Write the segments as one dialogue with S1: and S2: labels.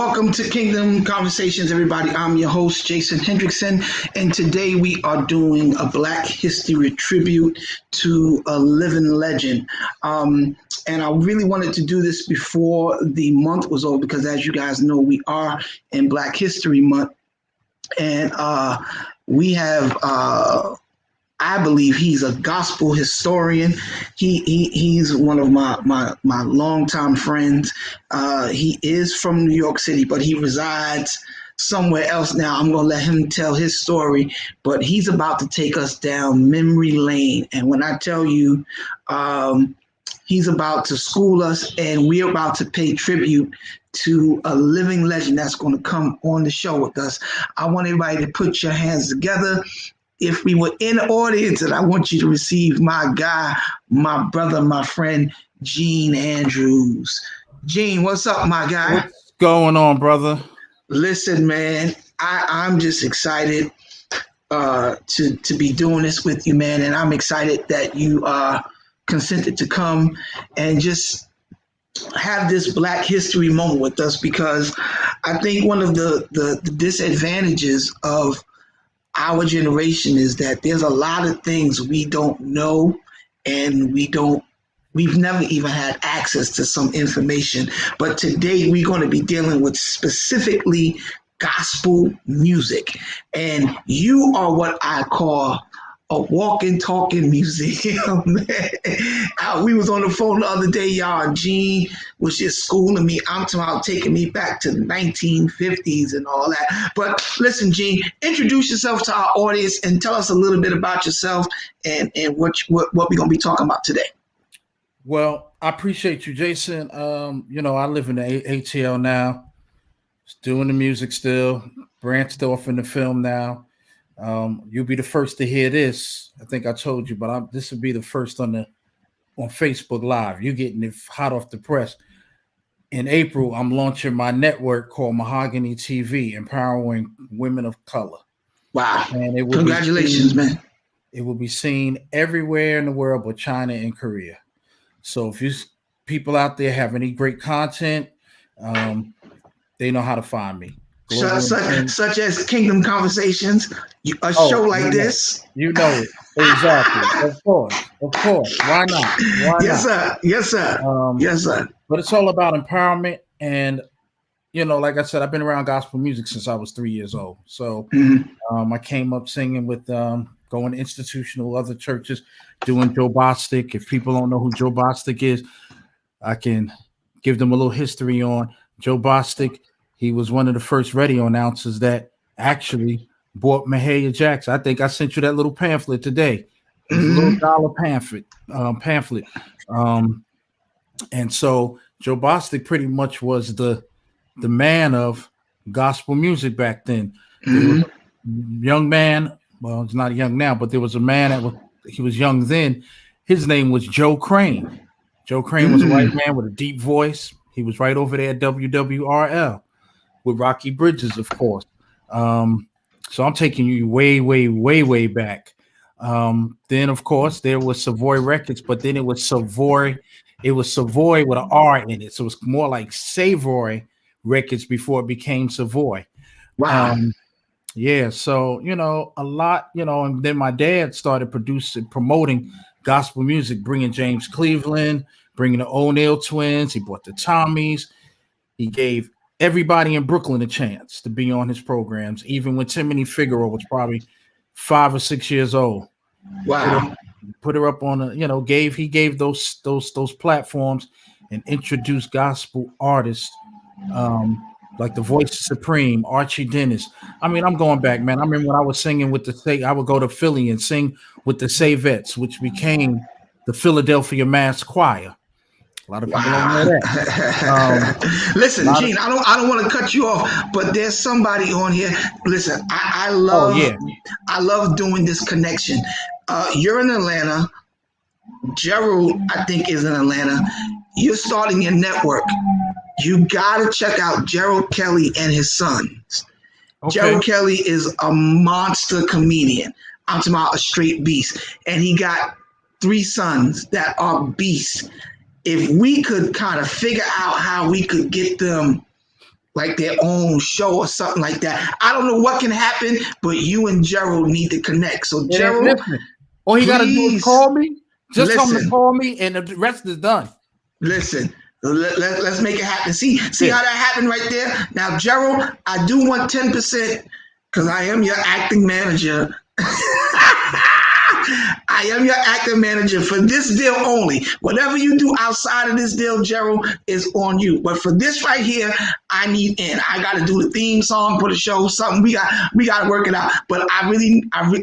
S1: Welcome to Kingdom Conversations, everybody. I'm your host, Jason Hendrickson, and today we are doing a Black History tribute to a living legend. And I really wanted to do this before the month was over because, as you guys know, we are in Black History Month, and we have. I believe he's a gospel historian. He's one of my longtime friends. He is from New York City, but he resides somewhere else now. I'm going to let him tell his story, but he's about to take us down memory lane. And when I tell you, he's about to school us, and we're about to pay tribute to a living legend that's going to come on the show with us. I want everybody to put your hands together. If we were in the audience, and I want you to receive my guy, my brother, my friend, Gene Andrews. Gene, what's up, my guy?
S2: What's going on, brother?
S1: Listen, man, I'm just excited to be doing this with you, man, and I'm excited that you consented to come and just have this Black History moment with us, because I think one of the disadvantages of our generation is that there's a lot of things we don't know, and we've never even had access to some information. But today we're going to be dealing with specifically gospel music, and you are what I call a walking, talking museum. We was on the phone the other day, y'all, and Gene was just schooling me. I'm talking about taking me back to the 1950s and all that. But listen, Gene, introduce yourself to our audience and tell us a little bit about yourself and what we're going to be talking about today.
S2: Well, I appreciate you, Jason. I live in the ATL now, doing the music still, branched off in the film now. You'll be the first to hear this. I think I told you, but this will be the first on Facebook Live. You're getting it hot off the press. In April, I'm launching my network called Mahogany TV, empowering women of color.
S1: Wow! And congratulations, man!
S2: It will be seen everywhere in the world, but China and Korea. So if you people out there have any great content, they know how to find me.
S1: Such as Kingdom Conversations, a show like this.
S2: You know it. Exactly. Of course. Why not?
S1: Yes, sir. Yes, sir.
S2: But it's all about empowerment. And, like I said, I've been around gospel music since I was 3 years old. So I came up singing with going to institutional other churches, doing Joe Bostic. If people don't know who Joe Bostic is, I can give them a little history on Joe Bostic. He was one of the first radio announcers that actually bought Mahalia Jackson. I think I sent you that little pamphlet today. A little dollar pamphlet. And so Joe Bostic pretty much was the man of gospel music back then. There was a young man, well, he's not young now, but there was a man he was young then. His name was Joe Crane. Joe Crane was a white man with a deep voice. He was right over there at WWRL. With Rocky Bridges, of course. So I'm taking you way, way, way, way back. Then, of course, there was Savoy Records, but then it was Savoy. It was Savoy with an R in it. So it was more like Savoy Records before it became Savoy.
S1: Wow.
S2: Yeah. So, a lot, and then my dad started promoting gospel music, bringing James Cleveland, bringing the O'Neill twins. He brought the Tommies. He gave everybody in Brooklyn a chance to be on his programs, even when Timothy Figueroa was probably 5 or 6 years old.
S1: Wow!
S2: Put her up on he gave those platforms and introduced gospel artists like the Voice Supreme, Archie Dennis. I mean, I'm going back, man. I remember when I was singing with I would go to Philly and sing with the Savettes, which became the Philadelphia Mass Choir. A lot of people don't know
S1: that. Listen, Gene, I don't want to cut you off, but there's somebody on here. Listen, I love doing this connection. You're in Atlanta. Gerald, I think, is in Atlanta. You're starting your network. You got to check out Gerald Kelly and his sons. Okay. Gerald Kelly is a monster comedian. I'm talking about a straight beast. And he got 3 sons that are beasts. If we could kind of figure out how we could get them like their own show or something like that. I don't know what can happen, but you and Gerald need to connect. So Gerald,
S2: listen, all he got to do is
S1: please
S2: call me. Just tell him to
S1: listen.
S2: call me, and the rest is done.
S1: Listen, let's make it happen. See
S2: Yeah.
S1: how that happened right there? Now, Gerald, I do want 10% because I am your acting manager. I am your acting manager for this deal only. Whatever you do outside of this deal, Gerald, is on you. But for this right here, I need in. I got to do the theme song for the show. Something we got to work it out. But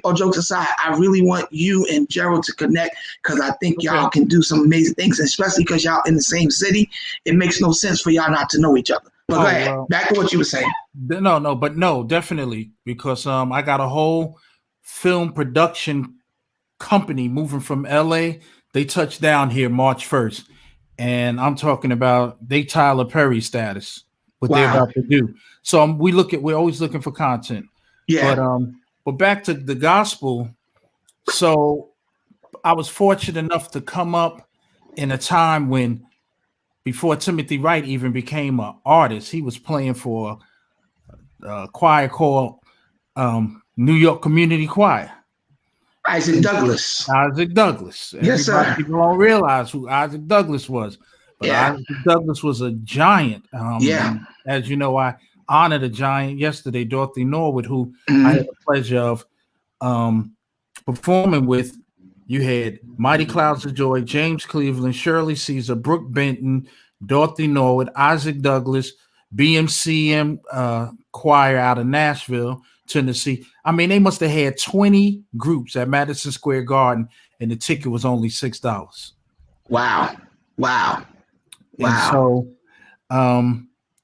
S1: all jokes aside, I really want you and Gerald to connect because I think y'all can do some amazing things, especially because y'all in the same city. It makes no sense for y'all not to know each other. But go ahead. Well, back to what you were saying.
S2: No, definitely because I got a whole film production company moving from LA. They touched down here March 1st, and I'm talking about they Tyler Perry status, what they're about to do. So we're always looking for content.
S1: Yeah.
S2: But back to the gospel. So I was fortunate enough to come up in a time when, before Timothy Wright even became an artist, he was playing for a choir called New York Community Choir.
S1: Isaac Douglas.
S2: Yes, sir. People don't realize who Isaac Douglas was. But Isaac Douglas was a giant. As you know, I honored a giant yesterday, Dorothy Norwood, who I had the pleasure of performing with. You had Mighty Clouds of Joy, James Cleveland, Shirley Caesar, Brooke Benton, Dorothy Norwood, Isaac Douglas, BMCM choir out of Nashville, Tennessee. I mean, they must have had 20 groups at Madison Square Garden, and the ticket was only $6.
S1: Wow.
S2: And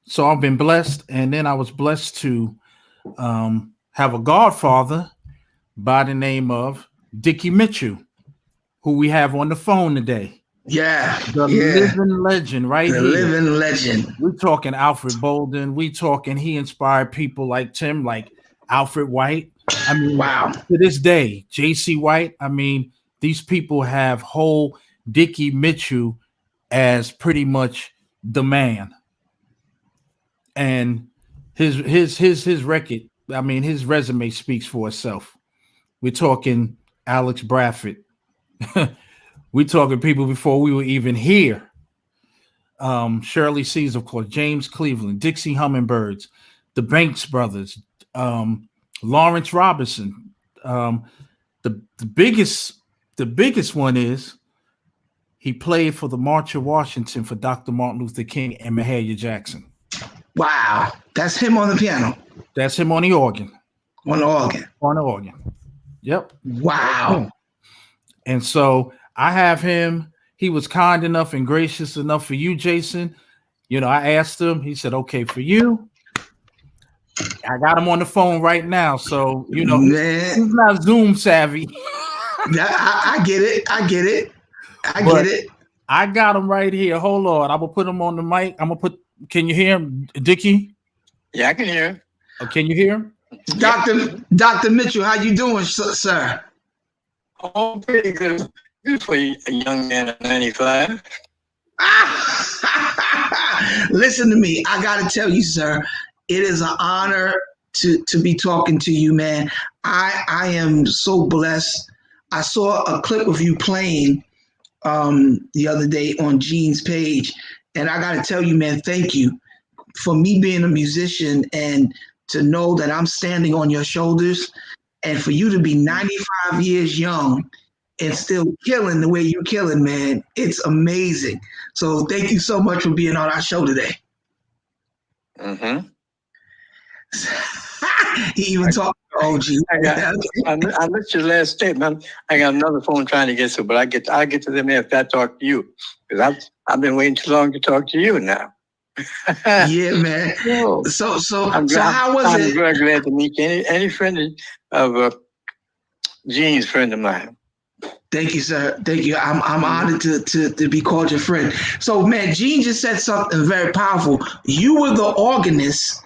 S2: so I've been blessed, and then I was blessed to have a godfather by the name of Dickie Mitchell, who we have on the phone today. The living legend, right?
S1: The living legend.
S2: We're talking Alfred Bolden. He inspired people like Tim, like Alfred White. I mean, to this day, J.C. White. I mean, these people have whole Dickie Mitchell as pretty much the man. And his record, I mean, his resume speaks for itself. We're talking Alex Bradford. We're talking people before we were even here. Shirley Caesar, of course, James Cleveland, Dixie Hummingbirds, the Banks Brothers, Lawrence Robinson. The biggest one is he played for the March of Washington for Dr. Martin Luther King and Mahalia Jackson.
S1: Wow, that's him on the piano.
S2: That's him on the organ.
S1: On the organ.
S2: Yep.
S1: Wow.
S2: And so I have him. He was kind enough and gracious enough for you, Jason. You know, I asked him. He said, "Okay, for you." I got him on the phone right now, so you know, he's not Zoom savvy.
S1: I get it.
S2: I got him right here. Hold on, I'm gonna put him on the mic. Can you hear him, Dickie?
S3: Yeah, I can hear him.
S2: Oh, can you hear him?
S1: Dr. Mitchell, how you doing, sir?
S3: Oh, pretty good. Good for a young man at 95.
S1: Listen to me. I got to tell you, sir, it is an honor to be talking to you, man. I am so blessed. I saw a clip of you playing the other day on Gene's page, and I got to tell you, man, thank you for me being a musician and to know that I'm standing on your shoulders, and for you to be 95 years young and still killing the way you're killing, man. It's amazing. So thank you so much for being on our show today.
S3: Mm-hmm.
S1: He even talked to OG.
S3: I missed your last statement. I got another phone trying to get to, but I'll get to them after I talk to you. Because I've been waiting too long to talk to you now.
S1: Yeah, man. So how was it?
S3: I'm very glad to meet you. Any friend of Gene's friend of mine.
S1: Thank you, sir. Thank you. I'm honored to be called your friend. So, man, Gene just said something very powerful. You were the organist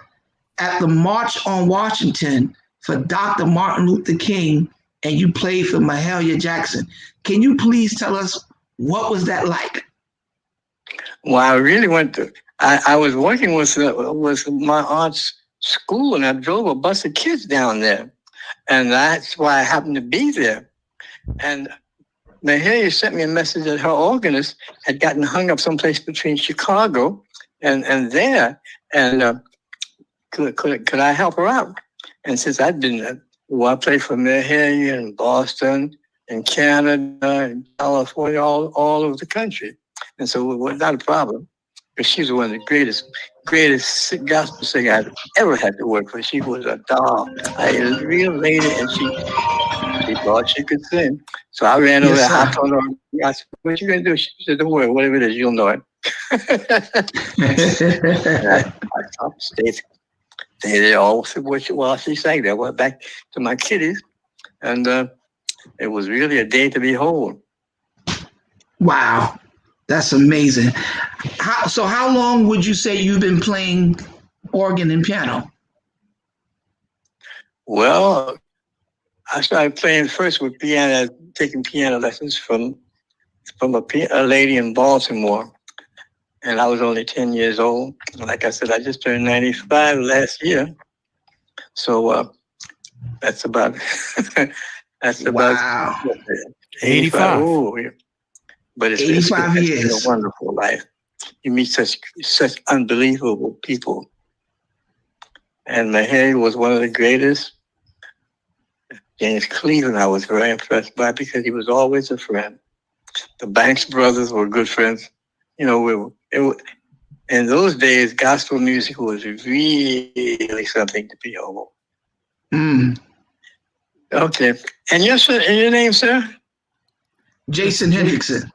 S1: at the March on Washington for Dr. Martin Luther King, and you played for Mahalia Jackson. Can you please tell us what was that like?
S3: Well, I really went to. I was working with my aunt's school, and I drove a bus of kids down there, and that's why I happened to be there. And Mahalia sent me a message that her organist had gotten hung up someplace between Chicago and there, and could I help her out? And since I'd been, I played for Mahalia in Boston, in Canada, in California, all over the country, and so it was not a problem. Because she was one of the greatest gospel singer I've ever had to work with. She was a doll, a real lady, and she thought she could sing. So I ran over there, hopped on her. I said, "What you gonna do?" She said, "Don't worry, whatever it is, you'll know it." I stayed there all while she sang there. I went back to my kiddies, and it was really a day to behold.
S1: Wow, that's amazing. So how long would you say you've been playing organ and piano?
S3: Well, I started playing first with piano, taking piano lessons from a lady in Baltimore, and I was only 10 years old. Like I said, I just turned 95 last year, so that's about
S1: Wow.
S2: 85.
S3: Oh, yeah. But it's
S1: 85
S3: been
S1: years.
S3: a wonderful life. You meet such unbelievable people, and Mahalia was one of the greatest. James Cleveland, I was very impressed by because he was always a friend. The Banks brothers were good friends. You know, in those days, gospel music was really something to behold.
S1: Mm.
S3: Okay, and your name, sir?
S1: Jason Hendrickson.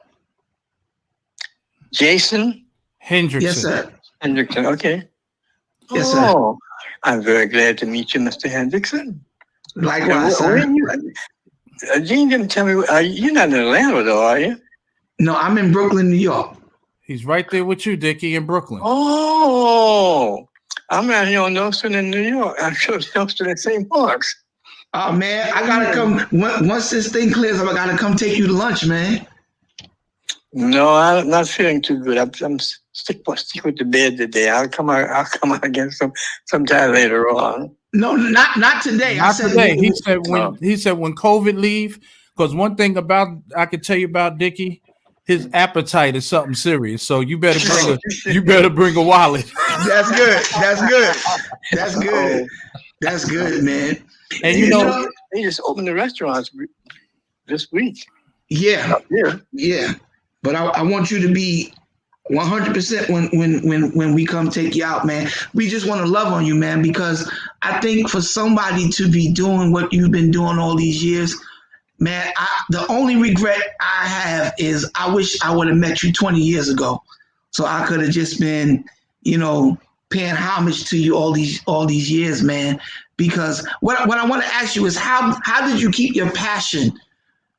S3: Jason
S2: Hendrickson.
S1: Yes, sir.
S3: Hendrickson. Okay.
S1: Yes, sir.
S3: Oh, I'm very glad to meet you, Mr. Hendrickson.
S1: Likewise, sir.
S3: Gene didn't tell me. You're not in Atlanta, though, are you?
S1: No, I'm in Brooklyn, New York.
S2: He's right there with you, Dickie, in Brooklyn.
S3: Oh, I'm out here on Nelson in New York. I'm sure Nelson in St. Mark's.
S1: Oh, man, I got to come. Once this thing clears up, I got to come take you to lunch, man.
S3: No, I'm not feeling too good. I'm stick with the bed today. I'll come out again sometime later on.
S1: No, not today.
S2: Not today. He said when COVID leave, because one thing I could tell you about Dickie, his appetite is something serious. So you better bring a wallet.
S1: That's good. That's good. That's good. That's good, man.
S3: And you know they just opened the restaurants this week.
S1: Yeah. Yeah. But I want you to be 100% when we come take you out, man. We just want to love on you, man, because I think for somebody to be doing what you've been doing all these years, man, the only regret I have is I wish I would have met you 20 years ago, so I could have just been, paying homage to you all these years, man. Because what I want to ask you is how did you keep your passion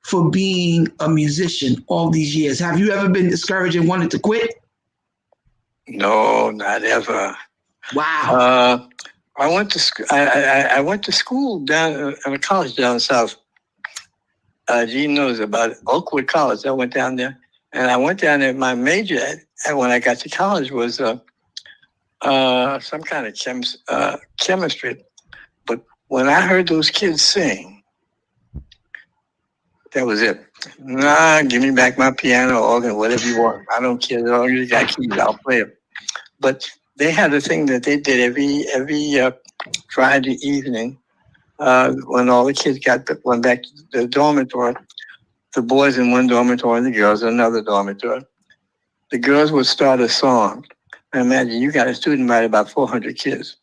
S1: for being a musician all these years? Have you ever been discouraged and wanted to quit?
S3: No, not ever.
S1: Wow.
S3: I went to school down in a college down south. Gene knows about it. Oakwood College. I went down there, and I went down there. My major, when I got to college, was some kind of chemistry. But when I heard those kids sing, that was it. Nah, give me back my piano, organ, whatever you want. I don't care. As long as you got keys, I'll play it. But they had a thing that they did every Friday evening when all the kids went back to the dormitory. The boys in one dormitory and the girls in another dormitory. The girls would start a song. And imagine you got a student body about 400 kids.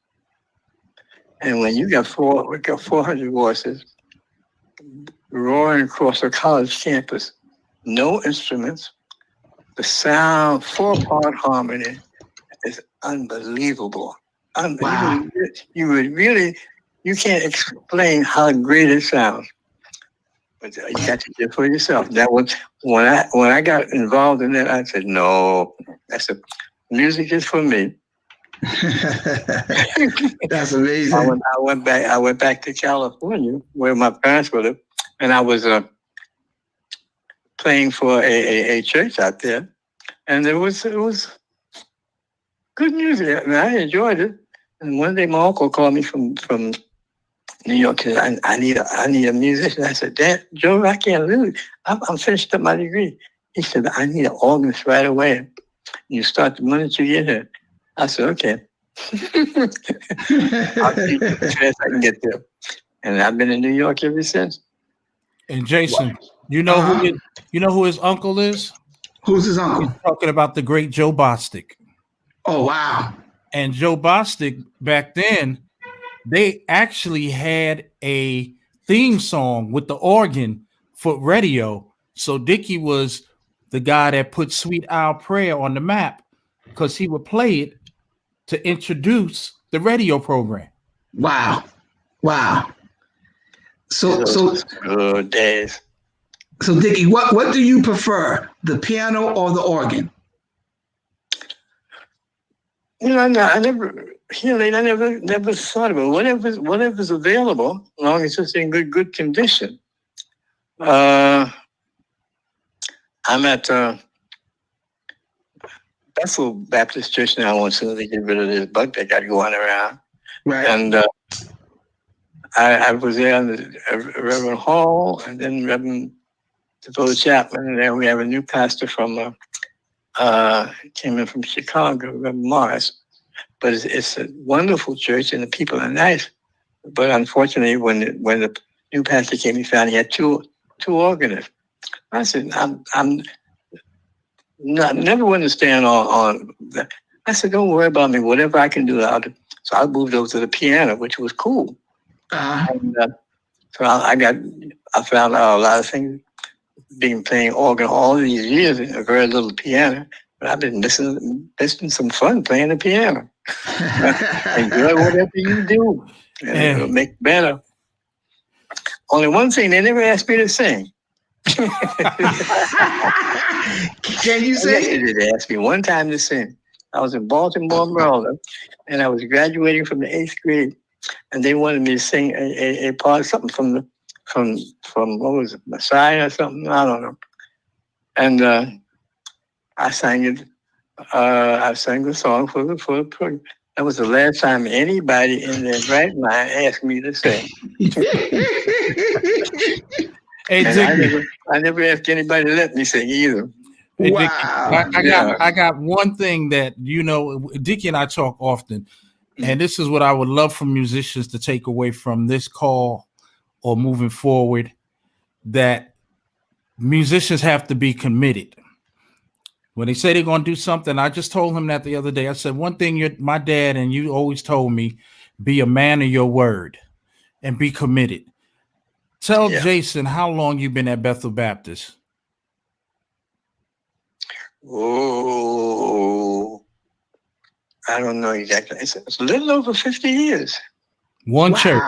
S3: And when you got 400 voices roaring across a college campus, no instruments, the sound, 4-part harmony is unbelievable.
S1: Wow.
S3: You can't explain how great it sounds. But you got to do it for yourself. That was when I got involved in that, I said, no, music is for me.
S1: That's amazing.
S3: I went back to California where my parents were, and I was playing for a church out there. And it was good music, and I enjoyed it. And one day, my uncle called me from New York. He said, I need a musician. I said, Dad, Joe, I can't do it. I'm finished up my degree. He said, I need an organist right away. You start the minute you get here. I said, okay. I'll see you as fast I can get there. And I've been in New York ever since.
S2: And Jason, you know who his uncle is?
S1: Who's his uncle?
S2: He's talking about the great Joe Bostic.
S1: Oh, wow.
S2: And Joe Bostic, back then, they actually had a theme song with the organ for radio. So Dickie was the guy that put Sweet Owl Prayer on the map because he would play it to introduce the radio program.
S1: Wow. So
S3: good days.
S1: So Dickie, what do you prefer, the piano or the organ?
S3: I never thought about it. Whatever's available, as long as it's in good condition. I'm at Bethel Baptist Church now. Once soon as they get rid of this bug they got going around,
S1: Right.
S3: And I was there under Reverend Hall, and then Reverend DeVoe Chapman, and then we have a new pastor from came in from Chicago, Reverend Morris. But it's a wonderful church, and the people are nice. But unfortunately, when the new pastor came, he found he had two organists. I said, I'm never want to stand on that. I said, don't worry about me. Whatever I can do, I'll do. So I moved over to the piano, which was cool. And, so I found out a lot of things being playing organ all these years and a very little piano. But I've been missing some fun playing the piano. Enjoy whatever you do, and it'll make better. Only one thing, they never asked me to sing.
S1: Can you say?
S3: They asked me one time to sing. I was in Baltimore, Maryland, and I was graduating from the 8th grade, and they wanted me to sing a part, something from what was it, Messiah or something? I don't know. And I sang it. I sang the song for the program. That was the last time anybody in their right mind asked me to sing.
S2: Hey,
S3: I never asked anybody to let me sing either.
S2: Hey,
S1: Wow.
S2: I got one thing that, Dickie and I talk often, and this is what I would love for musicians to take away from this call or moving forward, that musicians have to be committed. When they say they're going to do something, I just told him that the other day. I said, one thing my dad and you always told me, be a man of your word and be committed. Tell Jason how long you've been at Bethel Baptist.
S3: Oh, I don't know exactly. It's a little over 50 years.
S2: One church.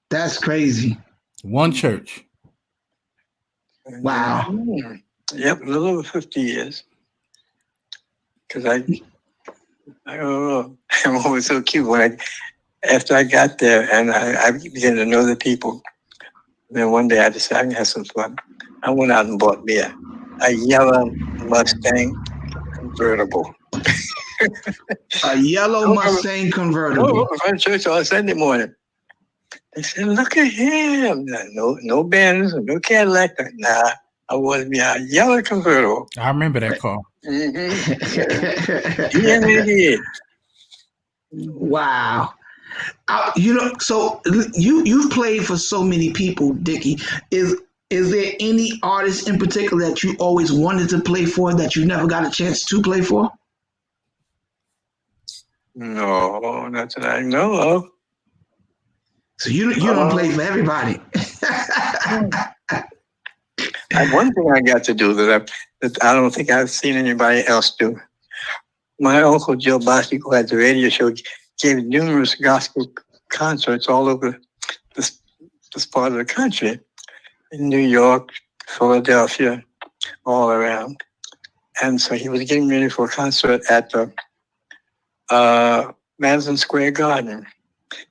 S1: That's crazy.
S2: One church.
S1: Wow.
S3: Mm-hmm. Yep, a little over 50 years. Because I don't know. I'm always so cute after I got there and I began to know the people. Then one day I decided I can have some fun. I went out and bought me a yellow Mustang convertible.
S1: A yellow Mustang convertible.
S3: I went to church on Sunday morning. They said, look at him. No Benz, no Cadillac. Nah, I wanted me a yellow convertible.
S2: I remember that car.
S3: Mm-hmm. Yeah, it is.
S1: Wow. So you've played for so many people, Dickie. Is there any artist in particular that you always wanted to play for that you never got a chance to play for?
S3: No, not that I know of.
S1: So you don't play for everybody.
S3: One thing I got to do that I don't think I've seen anybody else do. My uncle Joe Bostic, who had the radio show, gave numerous gospel concerts all over this part of the country, in New York, Philadelphia, all around. And so he was getting ready for a concert at the Madison Square Garden.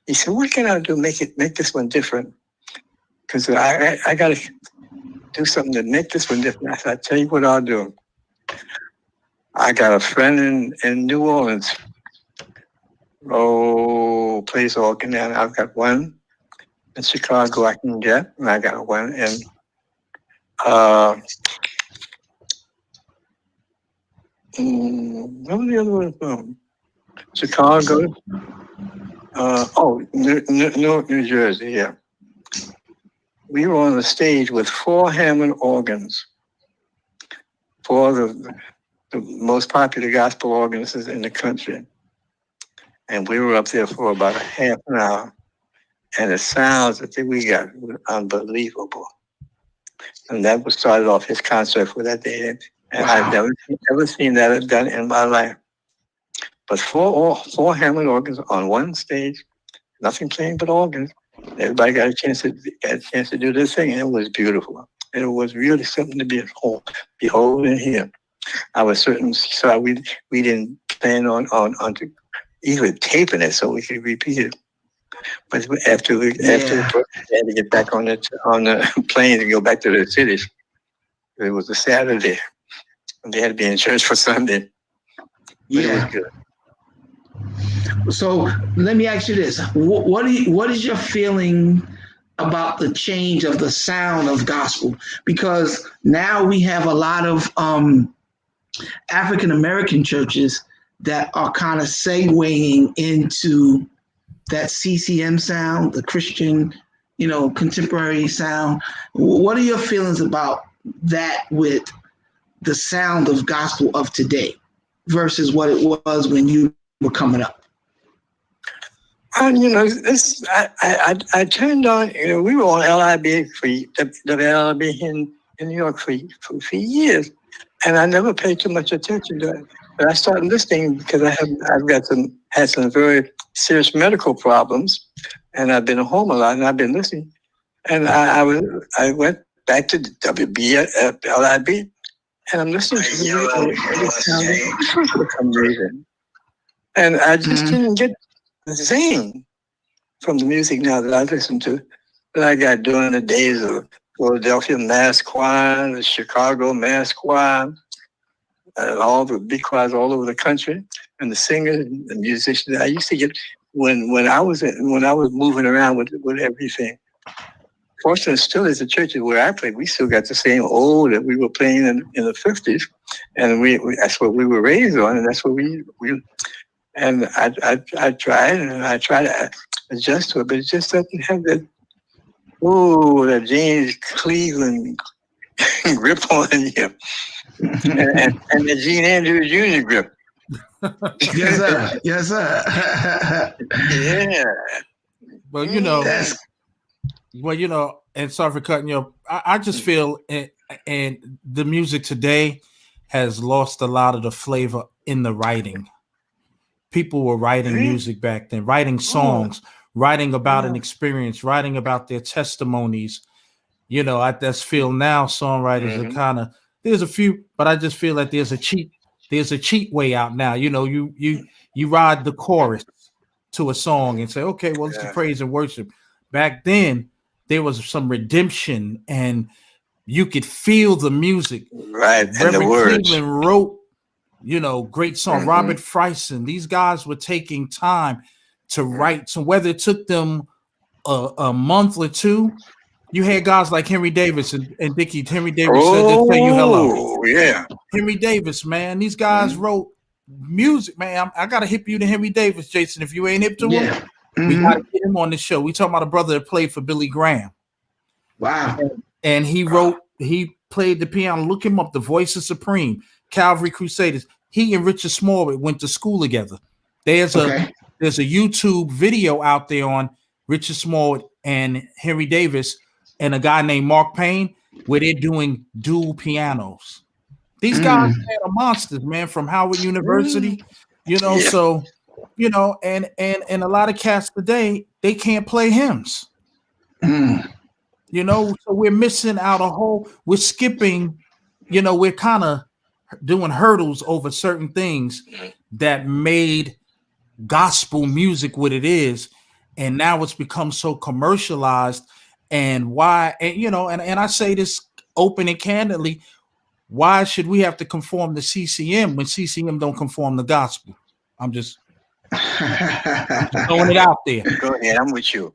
S3: He said, what can I do make this one different? Because I got to do something to make this one different. I said, I'll tell you what I'll do. I got a friend in New Orleans. Oh, plays organ, and I've got one in Chicago I can get, and I got one in where the other one from? Chicago. New Jersey. Yeah, we were on the stage with 4 Hammond organs, 4 of the most popular gospel organists in the country, and we were up there for about a half an hour, and the sounds that we got were unbelievable. And that was started off his concert for that day, and
S1: Wow.
S3: I've never seen that done in my life. But 4 Hammond organs on one stage, nothing playing but organs. Everybody got a chance to do this thing, and it was beautiful. It was really something to behold and hear. I was certain, so we didn't plan on even taping it so we could repeat it. But after we had to get back on the plane to go back to the cities. It was a Saturday, and they had to be in church for Sunday. But it was good.
S1: So let me ask you this: what is your feeling about the change of the sound of gospel? Because now we have a lot of African American churches that are kind of segueing into that CCM sound, the Christian, contemporary sound. What are your feelings about that with the sound of gospel of today versus what it was when you were coming up?
S3: This I turned on. We were on LIB for WLIB in New York for years, and I never paid too much attention to it. But I started listening because I've had some very serious medical problems, and I've been home a lot, and I've been listening. And I went back to WLIB, and I'm listening to the amazing. And I just didn't get the zing from the music now that I listen to, that I got during the days of Philadelphia Mass Choir, the Chicago Mass Choir, and all the big choirs all over the country, and the singers, and the musicians. I used to get when I was moving around with everything. Fortunately, still is the churches where I played. We still got the same old that we were playing in the 50s, and we that's what we were raised on, and that's what we. And I tried to adjust to it, but it just doesn't have that that James Cleveland grip on you, and the Gene Andrews Jr. grip.
S1: Yes, sir. Yes, sir.
S3: Yeah.
S2: Well, and sorry for cutting you off. I just feel, and the music today has lost a lot of the flavor in the writing. People were writing music back then, writing songs, writing about an experience, writing about their testimonies. I just feel now songwriters are kind of, there's a few, but I just feel like there's a cheat way out now. You ride the chorus to a song and say, okay, well, it's the praise and worship. Back then, there was some redemption, and you could feel the music.
S3: Right, and
S2: Reverend
S3: the words.
S2: Cleveland wrote, great song. Robert Fryson. These guys were taking time to write. So whether it took them a month or two, you had guys like Henry Davis and Dickie. Henry Davis said to tell you hello.
S3: Yeah.
S2: Henry Davis, man. These guys wrote music, man. I gotta hip you to Henry Davis, Jason. If you ain't hip to him, we gotta get him on the show. We talking about a brother that played for Billy Graham.
S1: Wow.
S2: And he played the piano. Look him up. The Voice of Supreme, Calvary Crusaders. He and Richard Smallwood went to school together. There's a YouTube video out there on Richard Smallwood and Henry Davis and a guy named Mark Payne where they're doing dual pianos. These guys are monsters, man, from Howard University, so, and a lot of cats today, they can't play hymns. So we're missing out we're skipping, we're kind of doing hurdles over certain things that made gospel music what it is. And now it's become so commercialized. And why, and I say this open and candidly, why should we have to conform to CCM when CCM don't conform to gospel? I'm just throwing it out there.
S3: Go ahead, I'm with you.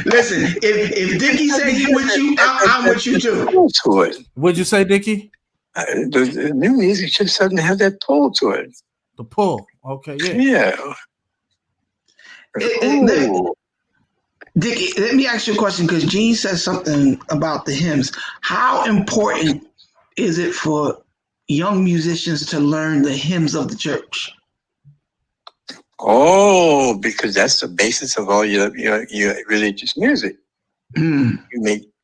S1: Listen, if Dickie say he with you, I'm with you too.
S3: To it.
S2: What'd you say, Dickie?
S3: The new music just doesn't have that pull to it.
S2: The pull. Okay, yeah.
S1: Dickie, let me ask you a question because Gene says something about the hymns. How important is it for young musicians to learn the hymns of the church?
S3: Oh, because that's the basis of all your religious music.
S1: Mm.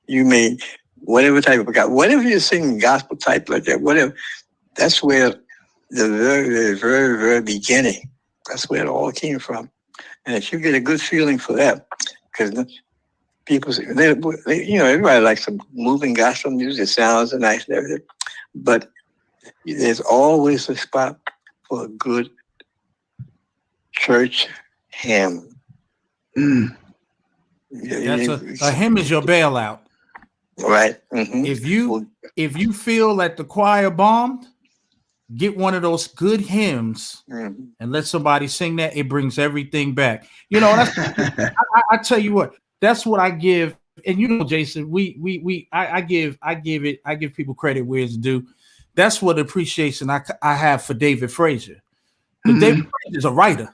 S3: You may whatever type of God, whatever you're singing gospel type like that, whatever. That's where the very beginning. That's where it all came from. And if you get a good feeling for that, because people say everybody likes some moving gospel music. It sounds nice and everything, but there's always a spot for a good church hymn.
S1: Mm.
S2: A hymn is your bailout,
S3: right? Mm-hmm.
S2: If you feel that the choir bombed, get one of those good hymns and let somebody sing that. It brings everything back. That's I tell you what. That's what I give. And Jason, I give people credit where it's due. That's what appreciation I have for David Frazier. David Frazier is a writer.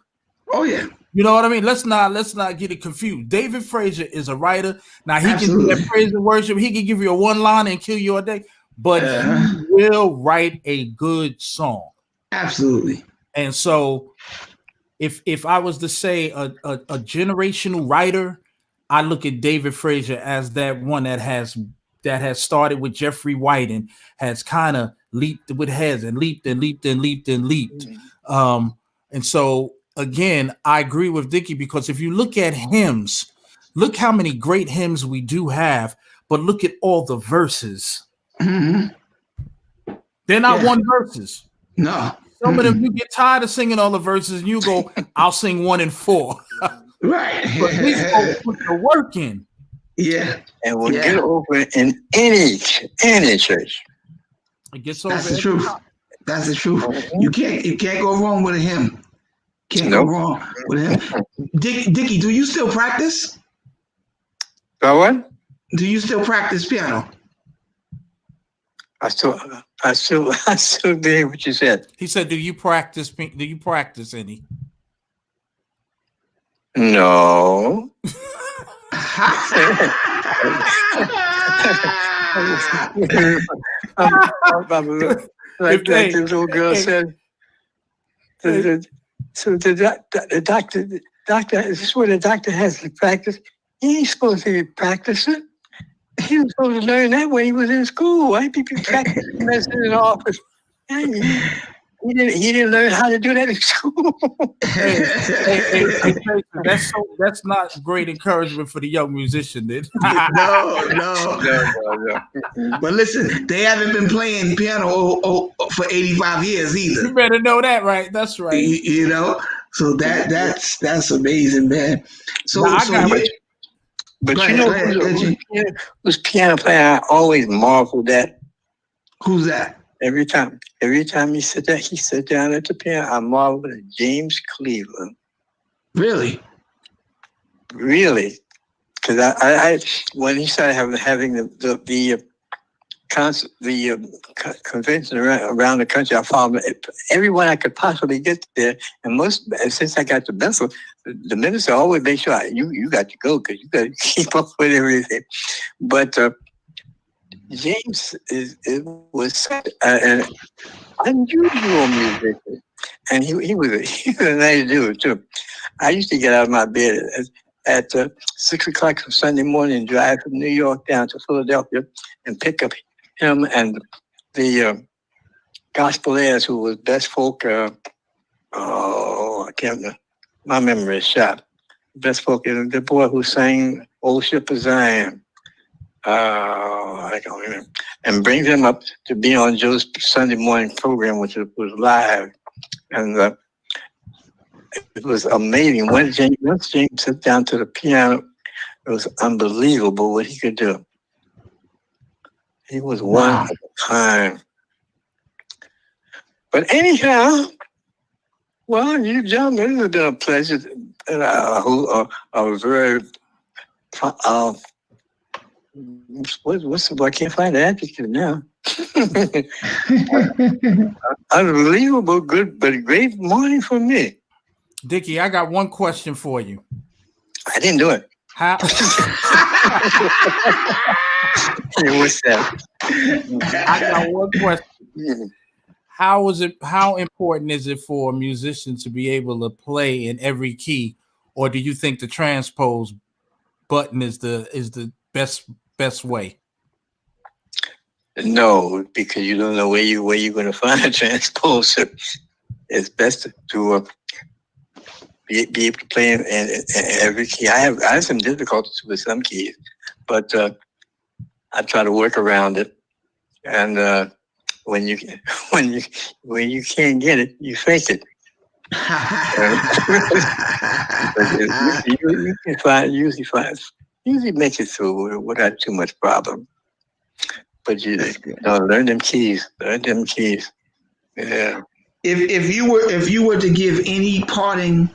S1: Oh yeah.
S2: You know what I mean? Let's not get it confused. David Frazier is a writer. Now he can do that praise and worship. He can give you a one line and kill you a day, but he will write a good song.
S1: Absolutely.
S2: And so, if I was to say a generational writer, I look at David Frazier as that one that has started with Jeffrey White and has kind of leaped with heads and leaped and leaped and leaped and leaped. And so again, I agree with Dickie because if you look at hymns, look how many great hymns we do have, but look at all the verses.
S1: Mm-hmm.
S2: They're not one verses.
S1: No.
S2: Some of them you get tired of singing all the verses and you go, I'll sing 1 and 4.
S1: Right.
S2: But at least put the work in.
S1: Yeah.
S3: And we'll get over in any church.
S2: It gets over.
S1: That's the truth. That's the truth. You can't go wrong with a hymn. Can't go wrong with him. Dickie, do you still practice?
S3: What?
S1: Do you still practice piano?
S3: I still did what you said.
S2: He said, "Do you practice? Do you practice any?"
S3: No. Like the little girl said. So the doctor, is this where the doctor has to practice? He ain't supposed to be practicing. He was supposed to learn that when he was in school. Why people practicing medicine in the office? He didn't learn how to do that in school.
S2: That's not great encouragement for the young musician, then.
S1: No. But listen, they haven't been playing piano for 85 years either.
S2: You better know that, right? That's right.
S1: So that's amazing, man.
S3: But who's piano player? I always marveled at.
S1: Who's that?
S3: Every time he sit down at the piano, I marveled at James Cleveland.
S1: Really?
S3: Really? Because I when he started having the convention around the country, I found everyone I could possibly get there. And since I got to Bethel, the minister always made sure you got to go because you got to keep up with everything. But James was such an unusual musician, and he was a nice dude too. I used to get out of my bed at 6 o'clock on Sunday morning and drive from New York down to Philadelphia and pick up him and the gospel airs who was best folk. I can't remember. My memory is shot. Best folk, the boy who sang "Old Ship of Zion." I don't remember. And bring them up to be on Joe's Sunday morning program, which was live. And it was amazing. Once James sat down to the piano, it was unbelievable what he could do. He was one
S1: Wow.
S3: of a kind. But anyhow, well, you gentlemen, it's been a pleasure. And I was very, I can't find the adjective now. Unbelievable, good, but great morning for me.
S2: Dickie, I got one question for you.
S3: I didn't do it.
S2: How
S3: What's that?
S2: I got one question. How important is it for a musician to be able to play in every key, or do you think the transpose button is the best way?
S3: No, because you don't know where you're going to find a transposer. It's best to be able to play in every key. I have some difficulties with some keys, but I try to work around it. And when you can't get it, you fake it. You can usually make it through without too much problem. But you know, learn them keys. Yeah.
S1: If you were to give any parting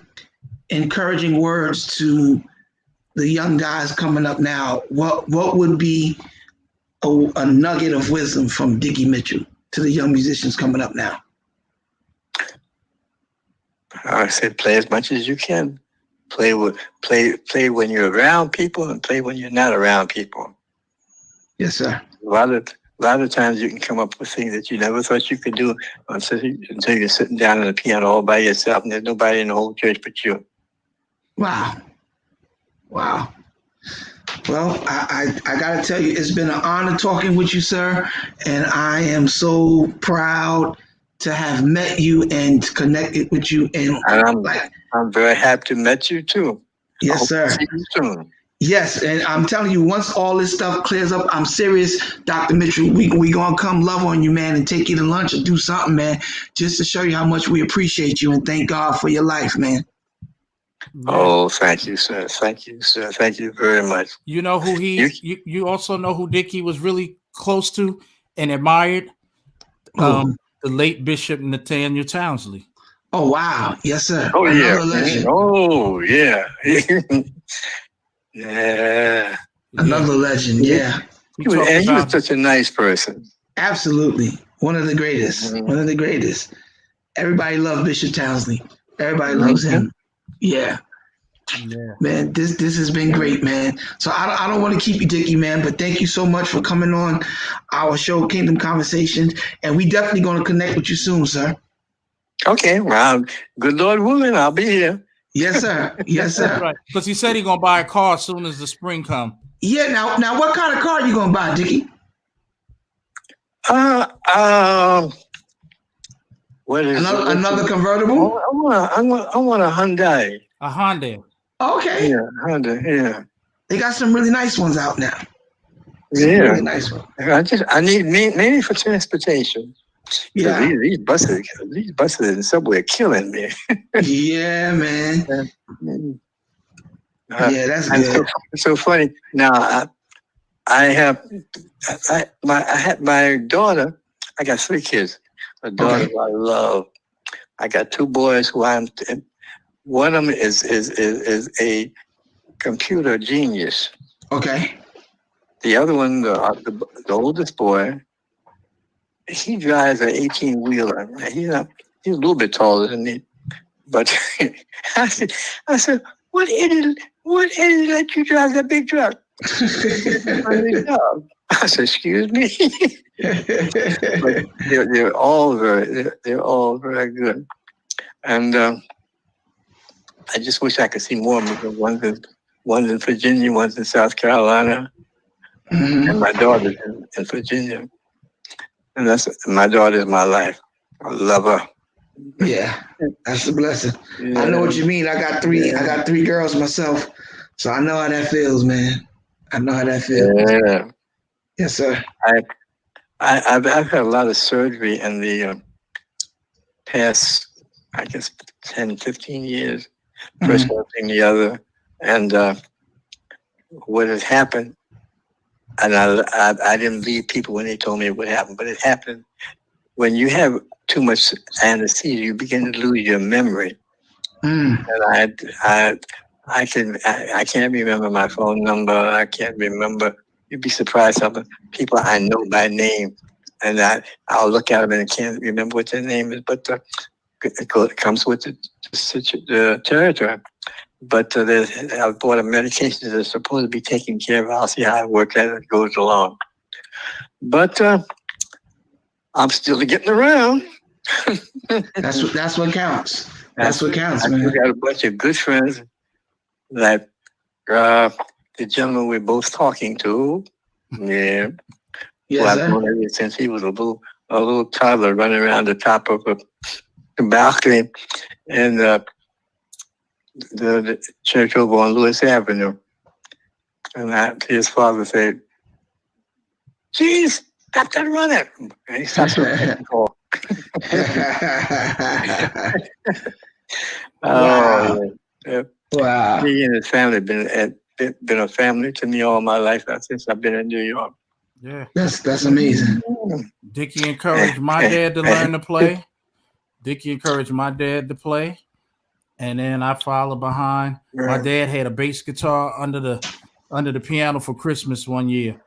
S1: encouraging words to the young guys coming up now, what would be a nugget of wisdom from Dickie Mitchell to the young musicians coming up now?
S3: I said, play as much as you can. Play when you're around people, and play when you're not around people.
S1: Yes, sir.
S3: A lot of times you can come up with things that you never thought you could do until you're sitting down on the piano all by yourself, and there's nobody in the whole church but you.
S1: Wow. Well, I got to tell you, it's been an honor talking with you, sir. And I am so proud to have met you and connected with you. And
S3: I'm very happy to meet you too.
S1: Yes, sir.
S3: See you soon.
S1: Yes, and I'm telling you, once all this stuff clears up, I'm serious, Dr. Mitchell. We gonna come love on you, man, and take you to lunch or do something, man, just to show you how much we appreciate you and thank God for your life, man.
S3: Oh, thank you, sir. Thank you very much.
S2: You know who you also know who Dickie was really close to and admired? The late Bishop Nathaniel Townsley.
S1: Oh, wow. Yes, sir.
S3: Oh,
S1: Another legend.
S3: Oh, yeah. Yeah.
S1: Another legend, yeah.
S3: He was such a nice person.
S1: Absolutely. One of the greatest. Mm-hmm. One of the greatest. Everybody loves Bishop Townsley. Everybody loves him. Yeah. Man, this has been great, man. So I don't want to keep you, Dickie, man, but thank you so much for coming on our show, Kingdom Conversations, and we definitely going to connect with you soon, sir.
S3: Okay, well, good Lord willing, I'll be here.
S1: Yes, sir. Yes, sir.
S2: Right. Because he said he's going to buy a car as soon as the spring comes.
S1: Yeah, now what kind of car are you going to buy, Dickie?
S3: What is
S1: another convertible?
S3: I want a Hyundai.
S2: A Hyundai.
S1: Okay.
S3: Yeah, Hyundai. Yeah.
S1: They got some really nice ones out now.
S3: Really
S1: nice ones.
S3: I need mainly for transportation.
S1: Yeah.
S3: These buses in the subway are killing me.
S1: Yeah, man. Yeah, that's good.
S3: So funny. Now I had my daughter. I got 3 kids. A daughter I love. I got 2 boys who one of them is a computer genius.
S1: Okay.
S3: The other one, the oldest boy, he drives an 18-wheeler. He's a little bit taller than me, but I said, what idiot let you drive that big truck? I said, excuse me. But they're all very good, and I just wish I could see more of them. One's in Virginia, one's in South Carolina, and my daughter's in Virginia. And my daughter's my life. I love her.
S1: Yeah, that's a blessing. Yeah. I know what you mean. I got 3 girls myself, so I know how that feels, man. I know how that feels.
S3: Yeah.
S1: Yes, sir.
S3: I've had a lot of surgery in the past, I guess, 10, 15 years. First one thing, the other. And what has happened, and I didn't believe people when they told me it would happen, but it happened. When you have too much anesthesia, you begin to lose your memory.
S1: Mm.
S3: And I can't remember my phone number. I can't remember. You'd be surprised some of the people I know by name, and I'll look at them and I can't remember what their name is. But it comes with the territory. But I've bought a medication that's supposed to be taken care of. I'll see how it works as it goes along. But I'm still getting around.
S1: That's what counts. That's what counts, man.
S3: I got a bunch of good friends that the gentleman we're both talking to, yeah,
S1: Yes,
S3: who I've
S1: sir.
S3: known ever since he was a little toddler running around the top of the balcony in the church over on Lewis Avenue. And his father said, "Geez, stop that running." And he stopped running.
S1: Wow.
S3: Oh, yeah.
S1: Wow.
S3: He and his family been a family to me all my life since I've been in New York.
S2: Yeah.
S1: That's amazing.
S2: Dickie encouraged my dad to learn to play. Dickie encouraged my dad to play. And then I followed behind. My dad had a bass guitar under the piano for Christmas one year.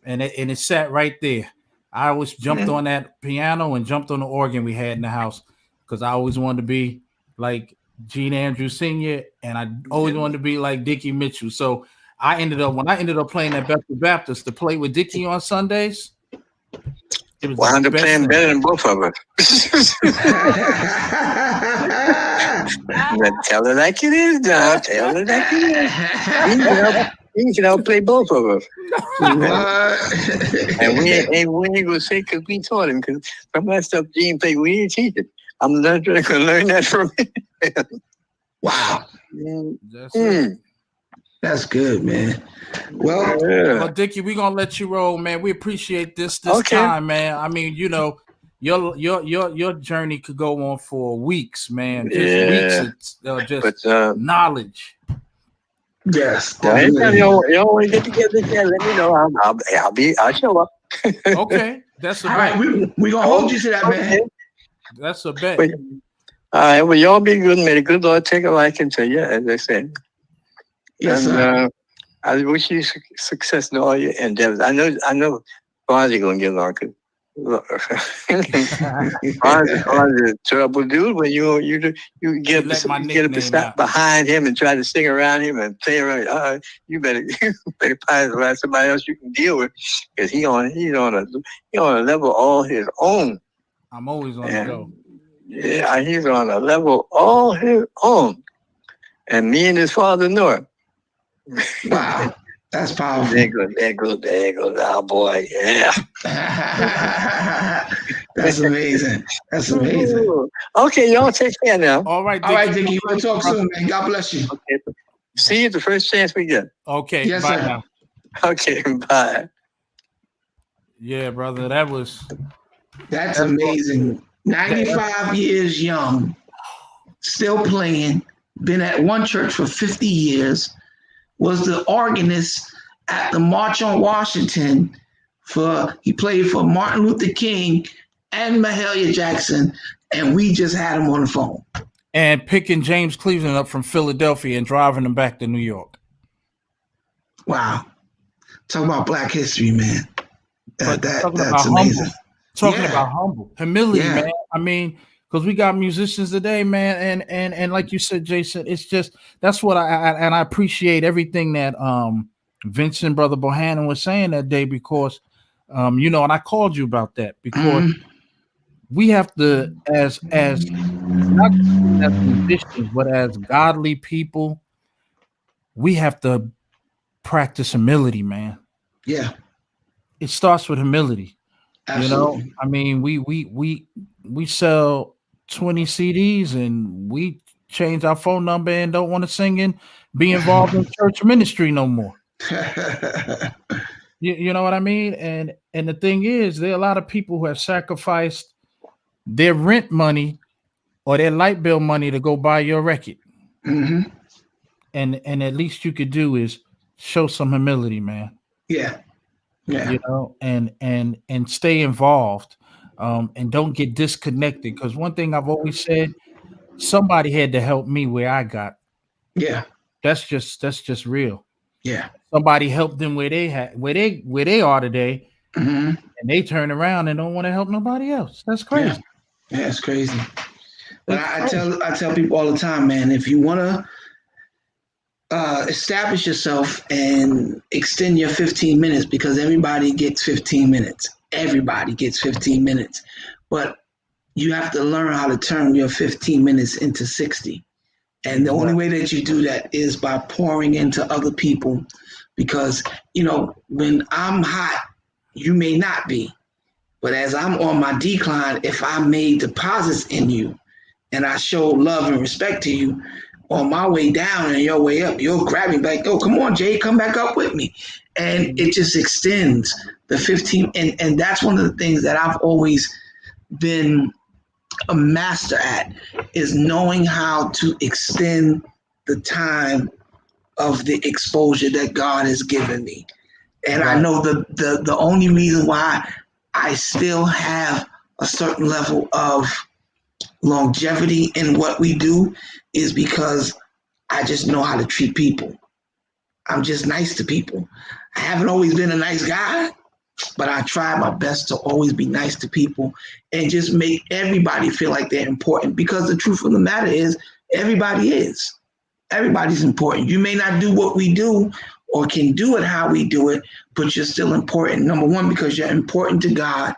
S2: And it sat right there. I always jumped on that piano and jumped on the organ we had in the house because I always wanted to be like Gene Andrews Sr. and I always wanted to be like Dickie Mitchell. So when I ended up playing at Bethel Baptist to play with Dickie on Sundays, it was
S3: wound up playing better than both of us. Tell it like it is, now. Tell it like it is. He can outplay both of us. And we ain't gonna say because we taught him, because some of that stuff Gene played, we didn't teach it. I'm not going to learn that from him.
S1: Wow.
S3: Mm.
S1: That's good, man. Well,
S2: Well, Dickie, we're gonna let you roll, man. We appreciate this time, man. I mean, you know, your journey could go on for weeks, man. Weeks of just knowledge.
S1: Yes.
S3: Well, anytime you always get together, let me know. I'll show up.
S2: Okay, that's a bet.
S1: All right, we gonna hold you to that, man.
S2: That's a bet.
S3: All right, well, y'all be good. May the good Lord take a liking to you, as I said.
S1: Yes,
S3: and
S1: sir.
S3: I wish you success in all your endeavors. I know Fonzie gonna get along. Fonzie trouble dude when you get up to stop behind him and try to sing around him and play around. You better find somebody else you can deal with, because he's on a level all his own.
S2: I'm always on the go.
S3: Yeah, he's on a level all his own, and me and his father know it.
S1: Wow, that's powerful.
S3: There goes our boy. Yeah.
S1: That's amazing. That's amazing.
S3: Okay, y'all take care now.
S2: All right,
S1: Dickie. We'll talk soon, man. God bless you.
S3: Okay. See you the first chance we get.
S2: Okay.
S1: Yes,
S2: bye
S1: sir.
S2: now.
S3: Okay, bye.
S2: Yeah, brother,
S1: that's amazing. 95 years young, still playing, been at one church for 50 years, was the organist at the March on Washington. He played for Martin Luther King and Mahalia Jackson, and we just had him on the phone.
S2: And picking James Cleveland up from Philadelphia and driving him back to New York.
S1: Wow. Talk about Black history, man. That's
S2: amazing. Talking about humility, man. I mean, because we got musicians today, man, and like you said, Jason, it's just that's what I appreciate everything that Vincent, Brother Bohannon, was saying that day, because and I called you about that, because we have to, as not as musicians, but as godly people, we have to practice humility, man.
S1: Yeah,
S2: it starts with humility.
S1: Absolutely.
S2: I mean, we sell 20 CDs and we change our phone number and don't want to sing and be involved in church ministry no more. You know what I mean? And the thing is, there are a lot of people who have sacrificed their rent money or their light bill money to go buy your record.
S1: Mm-hmm.
S2: And at least you could do is show some humility, man.
S1: Yeah. Yeah.
S2: you know, and stay involved, and don't get disconnected. Because one thing I've always said, somebody had to help me where I got.
S1: Yeah.
S2: That's just real.
S1: Yeah.
S2: Somebody helped them where they had where they are today,
S1: Hmm.
S2: and they turn around and don't want to help nobody else. That's
S1: Yeah.
S2: crazy.
S1: Yeah. It's crazy. But
S2: It's
S1: I
S2: crazy.
S1: tell people all the time, man, if you want to establish yourself and extend your 15 minutes, because everybody gets 15 minutes. Everybody gets 15 minutes. But you have to learn how to turn your 15 minutes into 60. And the only
S2: Right.
S1: way that you do that is by pouring into other people. Because, when I'm hot, you may not be. But as I'm on my decline, if I made deposits in you and I show love and respect to you, on my way down and your way up, you'll grab me back. Oh, come on, Jay, come back up with me. And it just extends the 15. And that's one of the things that I've always been a master at, is knowing how to extend the time of the exposure that God has given me. And I
S2: Right.
S1: know the only reason why I still have a certain level of longevity in what we do is because I just know how to treat people. I'm just nice to people. I haven't always been a nice guy, but I try my best to always be nice to people and just make everybody feel like they're important, because the truth of the matter is everybody is. Everybody's important. You may not do what we do or can do it how we do it, but you're still important. Number one, because you're important to God,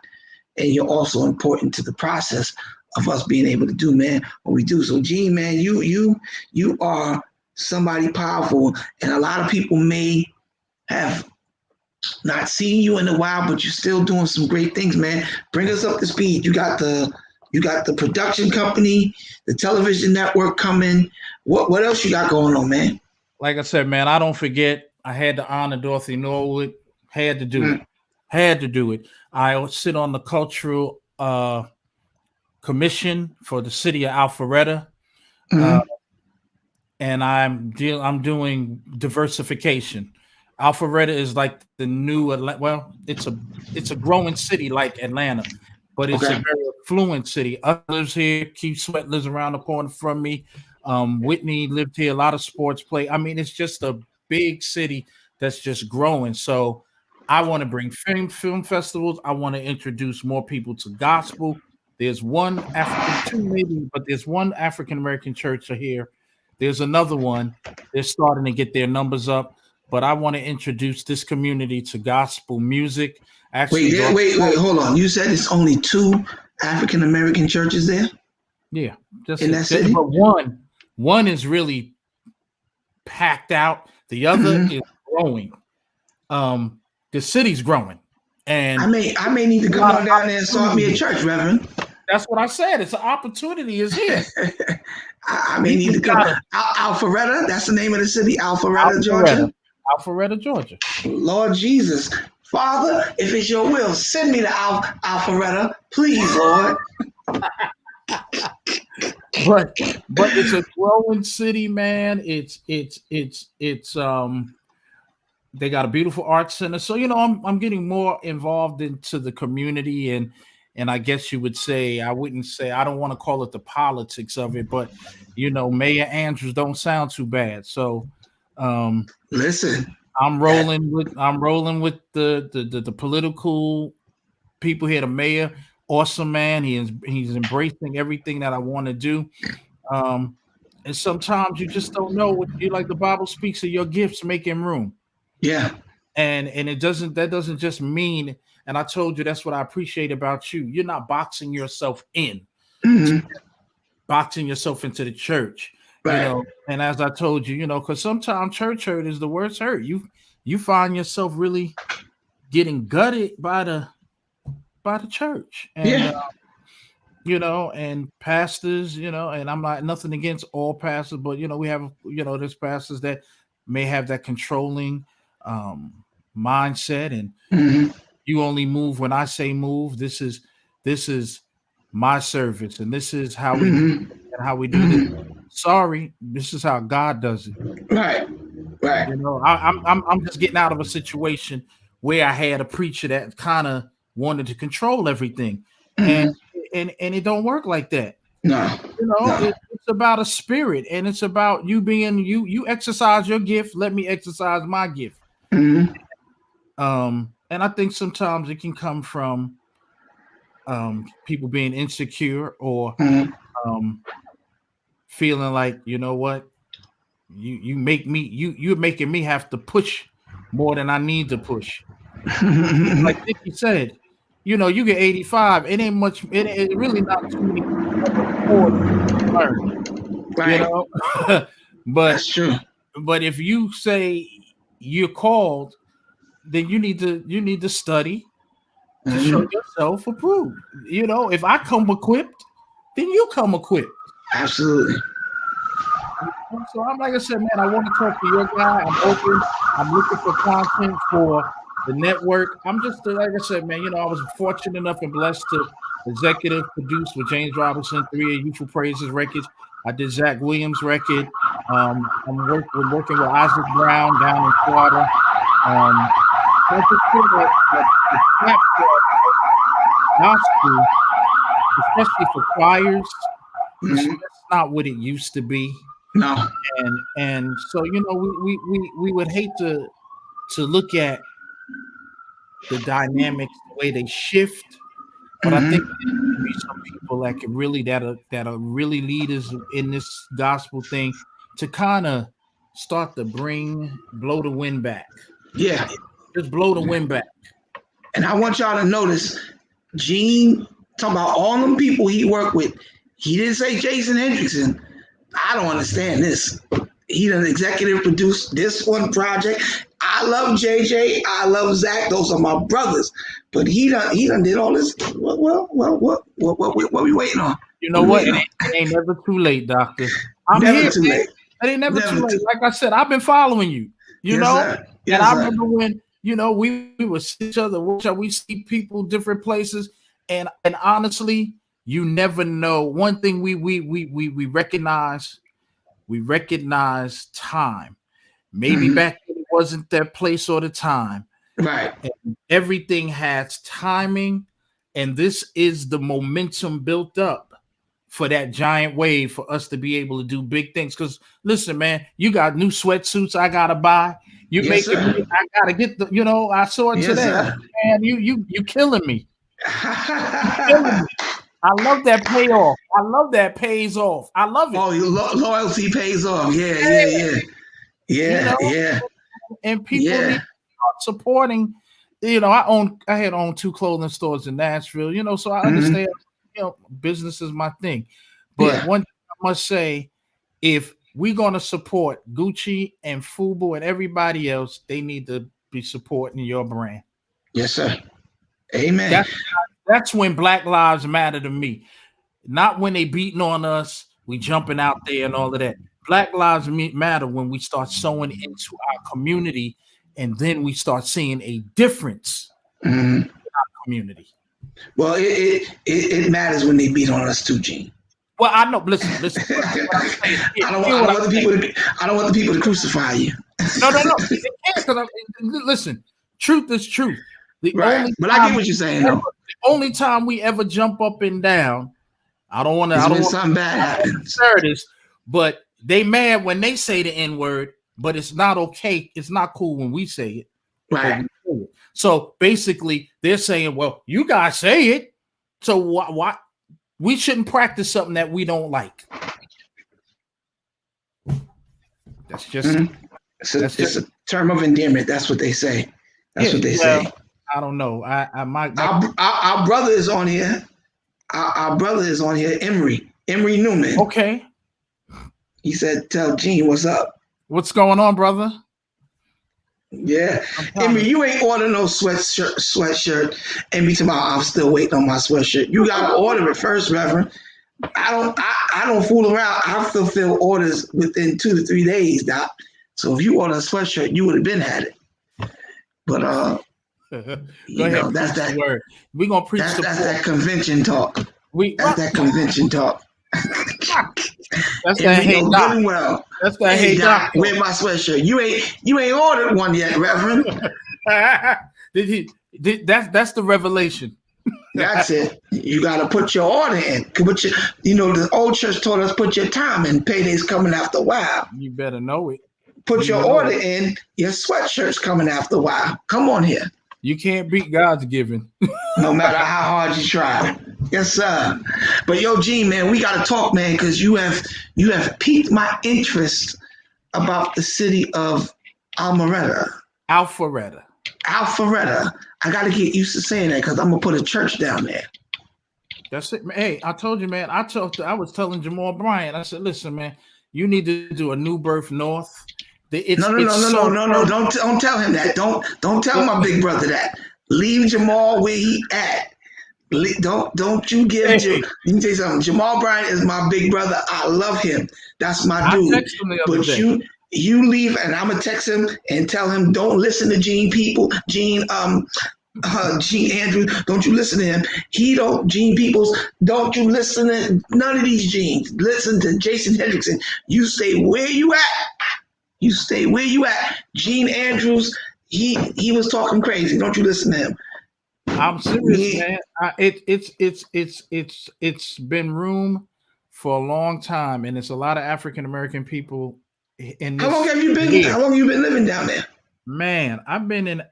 S1: and you're also important to the process of us being able to do, man, what we do. So, Gene, man, you are somebody powerful, and a lot of people may have not seen you in a while, but you're still doing some great things, man. Bring us up to speed. You got the production company, the television network coming. What else you got going on, man?
S2: Like I said, man, I don't forget. I had to honor Dorothy Norwood. Had to do it.
S1: Mm,
S2: Had to do it. I sit on the cultural commission for the city of Alpharetta, uh,
S1: mm,
S2: and I'm doing diversification. Alpharetta is like the new well, it's a growing city like Atlanta, but it's a
S1: okay.
S2: very affluent city. I lives here. Keith Sweat lives around the corner from me. Whitney lived here. A lot of sports play. I mean, it's just a big city that's just growing. So I want to bring film festivals. I want to introduce more people to gospel. There's one African, two maybe, but there's one African American church here. There's another one. They're starting to get their numbers up, but I want to introduce this community to gospel music.
S1: Wait,
S2: Actually,
S1: yeah, wait, hold on. You said it's only two African American churches there
S2: yeah, just
S1: in
S2: it.
S1: that city?
S2: But one is really packed out. The other
S1: Hmm.
S2: is growing. Um, the city's growing,
S1: I
S2: and
S1: may I may need to
S2: a
S1: come
S2: lot of
S1: on down there and start me a
S2: opportunity.
S1: church, Reverend.
S2: That's what I said. It's an opportunity is here.
S1: I may
S2: We
S1: need to
S2: just
S1: come.
S2: got to
S1: Alpharetta, that's the name of the city, Alpharetta,
S2: Alpharetta,
S1: Georgia.
S2: Alpharetta, Georgia.
S1: Lord Jesus, Father, if it's your will, send me to Alpharetta, please, Lord.
S2: But it's a growing city, man. It's they got a beautiful art center. So I'm getting more involved into the community, and I guess you would say, I wouldn't say, I don't want to call it the politics of it, but Mayor Andrews don't sound too bad. So um
S1: Listen, that
S2: I'm rolling with the political people here. The mayor, awesome man. He's embracing everything that I want to do. Um, and sometimes you just don't know what you like. The Bible speaks of your gifts making room,
S1: yeah.
S2: and that doesn't just mean. And I told you that's what I appreciate about you. You're not boxing yourself in,
S1: Hmm.
S2: boxing yourself into the church.
S1: Right.
S2: And as I told you, because sometimes church hurt is the worst hurt. You find yourself really getting gutted by the church, and
S1: Yeah.
S2: and pastors, and I'm not nothing against all pastors, but we have, there's pastors that may have that controlling um mindset, and
S1: Hmm.
S2: you only move when I say move. This is my service, and this is how we do
S1: Hmm.
S2: it, and how we do this.
S1: Hmm.
S2: Sorry, this is how God does it.
S1: Right. Right.
S2: I'm just getting out of a situation where I had a preacher that kind of wanted to control everything, and it don't work like that.
S1: No,
S2: You know,
S1: no.
S2: it's about a spirit, and it's about you being you. You exercise your gift. Let me exercise my gift.
S1: Mhm.
S2: And I think sometimes it can come from people being insecure or
S1: Mhm.
S2: feeling like, you know what, you're making me have to push more than I need to push. Like Dickie said, you know, you get 85, it ain't much, it really not too many people learn, you
S1: Right.
S2: know.
S1: That's true.
S2: But if you say you're called, then you need to study to show yourself approved. You know, if I come equipped, then you come equipped.
S1: Absolutely.
S2: So I'm like I said, man, I want to talk to your guy. I'm open. I'm looking for content for the network. I'm just like I said, man. You know, I was fortunate enough and blessed to executive produce with James Robinson 3 of Youthful Praises records. I did Zach Williams record. I'm working with Isaac Brown down in Florida. I just feel that the platform gospel, especially for choirs, that's not what it used to be.
S1: No.
S2: And so, you know, we would hate to look at the dynamics, the way they shift, but I think there should be some people that can really that are really leaders in this gospel thing to kind of start to blow the wind back.
S1: Yeah.
S2: Just blow the wind back.
S1: And I want y'all to notice, Gene, talking about all them people he worked with, he didn't say Jason Hendrickson. I don't understand this. He done executive produced this one project. I love JJ. I love Zach. Those are my brothers. But he done did all this. What we waiting on?
S2: You know what? It ain't never too late, Doctor. I'm
S1: never
S2: here.
S1: Too late.
S2: It ain't never too late. Like I said, I've been following you. You know,
S1: sir. Yes,
S2: and I
S1: sir.
S2: remember when, you know, we would see each other. We see people different places, and honestly, you never know. One thing we recognize. We recognize time. Maybe back then it wasn't that place or the time.
S1: Right.
S2: And everything has timing, and this is the momentum built up for that giant wave for us to be able to do big things. Because listen, man, you got new sweatsuits I gotta buy. You making me, I gotta get the, you know, I saw it today.
S1: Sir.
S2: Man, you killing me. Killing me. I love that payoff. I love that pays off. I love it.
S1: Oh, loyalty pays off. Yeah.
S2: You know? And people need to start supporting. You know, I had owned 2 clothing stores in Nashville. You know, so I understand. You know, business is my thing. But one thing I must say, if we're gonna support Gucci and FUBU and everybody else, they need to be supporting your brand.
S1: Yes, sir. Amen.
S2: That's when Black Lives Matter to me. Not when they beating on us, we jumping out there and all of that. Black Lives Matter when we start sowing into our community, and then we start seeing a difference in our community.
S1: Well, it matters when they beat on us too, Gene.
S2: Well, I know. Listen. I don't
S1: want the people to crucify you.
S2: No. Listen, truth is truth. But
S1: I get what you're saying, though.
S2: The only time we ever jump up and down, I don't want to.
S1: Something bad happens.
S2: But they mad when they say the N-word, but it's not okay. It's not cool when we say it.
S1: Right.
S2: So basically, they're saying, "Well, you guys say it, so why we shouldn't practice something that we don't like." That's just
S1: it's a term of endearment. That's what they say. That's what they say.
S2: I don't know.
S1: Our brother is on here. Our brother is on here. Emery Newman.
S2: Okay.
S1: He said, "Tell Gene what's up."
S2: What's going on, brother?
S1: Yeah, Emery, you ain't order no sweatshirt. And me tomorrow, I'm still waiting on my sweatshirt. You gotta order it first, Reverend. I don't fool around. I fulfill orders within 2 to 3 days, Doc. So if you order a sweatshirt, you would have been at it. But
S2: Go ahead. That's that word. We're gonna preach.
S1: That's that convention talk. That's that convention talk.
S2: That's
S1: And
S2: that
S1: we
S2: hey
S1: know
S2: doc.
S1: good and well.
S2: That's that
S1: Hey
S2: hey
S1: Doc,
S2: doc.
S1: where's my sweatshirt? You ain't ordered one yet, Reverend.
S2: Did he? That's the revelation.
S1: That's it. You got to put your order in. Put your, the old church told us put your time in. Payday's coming after a while.
S2: You better know it.
S1: Put
S2: You
S1: your
S2: know
S1: order
S2: it.
S1: in. Your sweatshirt's coming after a while. Come on here.
S2: You can't beat God's giving.
S1: No matter how hard you try. Yes, sir. But yo, Gene, man, we got to talk, man, because you have piqued my interest about the city of Alpharetta.
S2: Alpharetta.
S1: Alpharetta. I got to get used to saying that because I'm gonna put a church down there.
S2: That's it. Hey, I told you, man. I was telling Jamal Bryant. I said, listen, man, you need to do a New Birth North.
S1: No. Don't tell him that. Don't tell my big brother that. Leave Jamal where he at. Don't you give Let me tell you something. Jamal Bryant is my big brother. I love him. That's my dude.
S2: I texted him the other day.
S1: You leave, and I'm gonna text him and tell him don't listen to Gene Andrews. Don't you listen to him. Gene Peoples. Don't you listen to none of these Genes. Listen to Jason Hendrickson. You stay where you at. Gene Andrews. He was talking crazy. Don't you listen to him.
S2: I'm serious, man. It's been room for a long time, and it's a lot of African American people.
S1: How long have you been? How long have you been living down there?
S2: Man, I've been in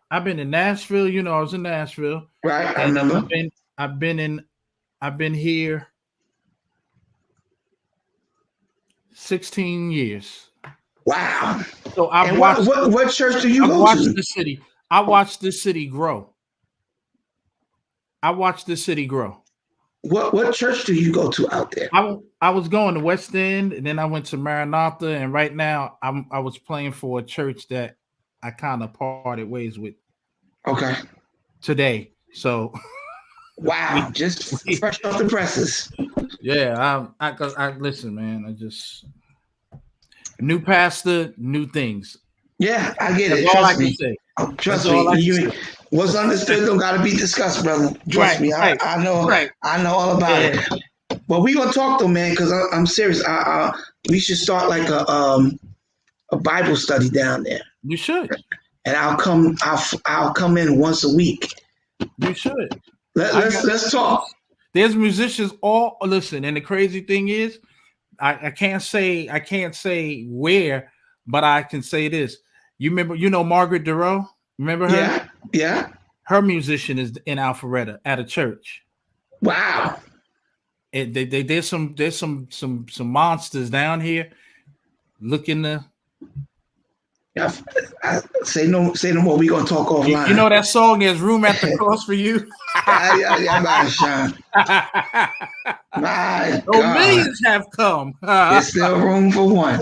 S2: Nashville. I was in Nashville.
S1: Right, I remember.
S2: I've been here 16 years.
S1: Wow.
S2: So I
S1: watched. What church do you go to?
S2: I watched the city grow. What
S1: church do you go to out there?
S2: I was going to West End, and then I went to Maranatha, and right now I was playing for a church that I kind of parted ways with.
S1: Okay.
S2: Today, so.
S1: Wow, just fresh off the presses.
S2: Yeah, I listen, man. I just new pastor, new things.
S1: Yeah, I get it.
S2: That's all I can say.
S1: Trust me. What's understood don't got to be discussed, brother. Trust me. I know. Right. I know all about it. But we gonna talk though, man, because I'm serious. We should start like a Bible study down there.
S2: You should.
S1: And I'll come in once a week.
S2: You should.
S1: Let's talk.
S2: There's musicians all listen, and the crazy thing is, I can't say where, but I can say this. You remember, Margaret Durow? Remember her?
S1: Yeah.
S2: Her musician is in Alpharetta at a church.
S1: Wow.
S2: There's some monsters down here looking to.
S1: Yeah, say no more. We gonna talk offline.
S2: You know that song? There's room at the cross for you.
S1: My Sean. My God.
S2: Millions have come.
S1: There's still room for one.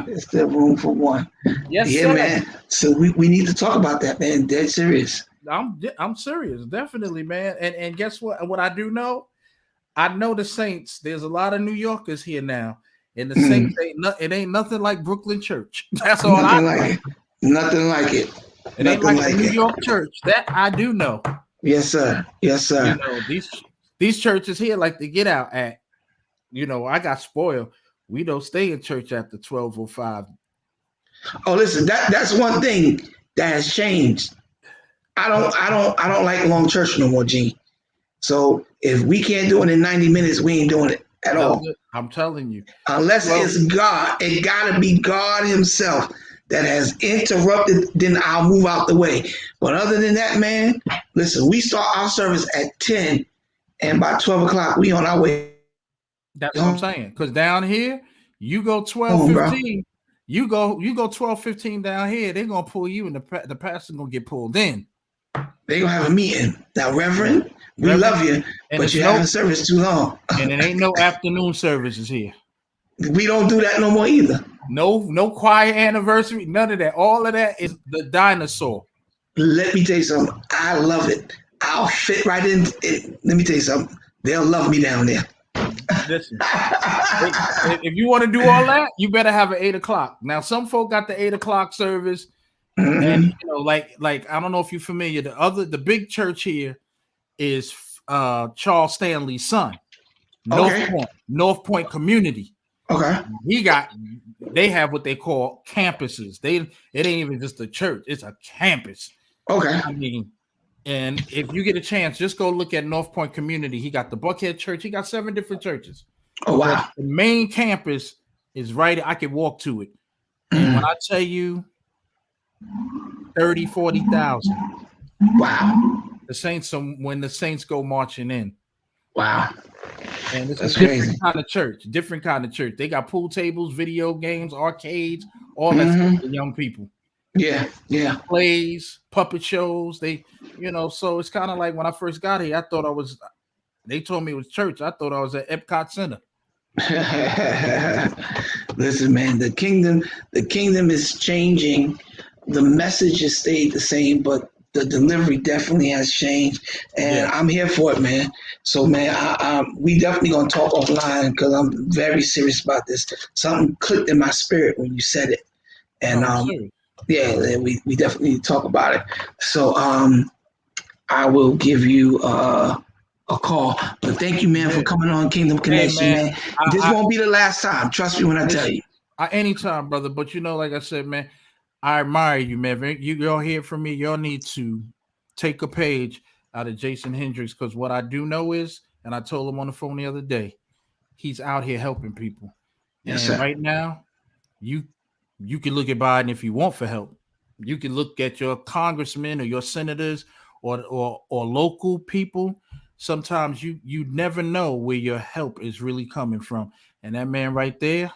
S1: There's still room for one.
S2: Yes,
S1: yeah,
S2: sir.
S1: Man. So we need to talk about that, man. Dead serious.
S2: I'm serious, definitely, man. And guess what? What I do know, I know the Saints. There's a lot of New Yorkers here now. And the Saints ain't nothing like Brooklyn Church. That's all
S1: Nothing like it. Nothing like it.
S2: It ain't like the New York church. That I do know.
S1: Yes, sir.
S2: These churches here like to get out at. I got spoiled. We don't stay in church after 12:05.
S1: Oh, listen, that's one thing that has changed. I don't like long church no more, Gene. So if we can't do it in 90 minutes, we ain't doing it at all.
S2: I'm telling you.
S1: Unless it's God, it gotta be God himself that has interrupted, then I'll move out the way. But other than that, man, listen, we start our service at 10 and by 12 o'clock, we on our way.
S2: That's what I'm saying. Because down here, you go 12:15, you go 12:15 down here, they're gonna pull you and the pastor's gonna get pulled in.
S1: They're gonna have a meeting. Now, Reverend, we love you, but you're having service too long.
S2: And it ain't no afternoon services here.
S1: We don't do that no more either.
S2: No choir anniversary, none of that. All of that is the dinosaur.
S1: Let me tell you something. I love it. I'll fit right in. Let me tell you something. They'll love me down there.
S2: Listen, if you want to do all that, you better have an 8 o'clock. Now, some folk got the 8 o'clock service. And like I don't know if you're familiar. The big church here is Charles Stanley's son, North Point Community.
S1: Okay.
S2: They have what they call campuses. It ain't even just a church, it's a campus.
S1: Okay.
S2: I mean, and if you get a chance, just go look at North Point Community. He got the Buckhead Church. He got 7 different churches.
S1: Oh, wow.
S2: But the main campus is right. I could walk to it. And when I tell you 30, 40,000.
S1: Wow.
S2: The Saints, when the Saints go marching in.
S1: Wow.
S2: And it's a different kind of church. Different kind of church. They got pool tables, video games, arcades, all that stuff for young people.
S1: Yeah. Yeah.
S2: Plays, puppet shows. So it's kind of like when I first got here, they told me it was church. I thought I was at Epcot Center.
S1: Listen, man, the kingdom is changing. The message has stayed the same, but the delivery definitely has changed, and I'm here for it, man. So, man, we definitely gonna talk offline because I'm very serious about this. Something clicked in my spirit when you said it, and we definitely need to talk about it. So, I will give you a call. But thank you, man, for coming on Kingdom Connection, man. This won't be the last time. Trust me when I tell you.
S2: Anytime, brother. But like I said, man, I admire you, man. Y'all hear from me. Y'all need to take a page out of Jason Hendricks, because what I do know is, and I told him on the phone the other day, he's out here helping people.
S1: Yes,
S2: and
S1: sir.
S2: Right now, you can look at Biden if you want for help. You can look at your congressmen or your senators or local people. Sometimes you never know where your help is really coming from. And that man right there,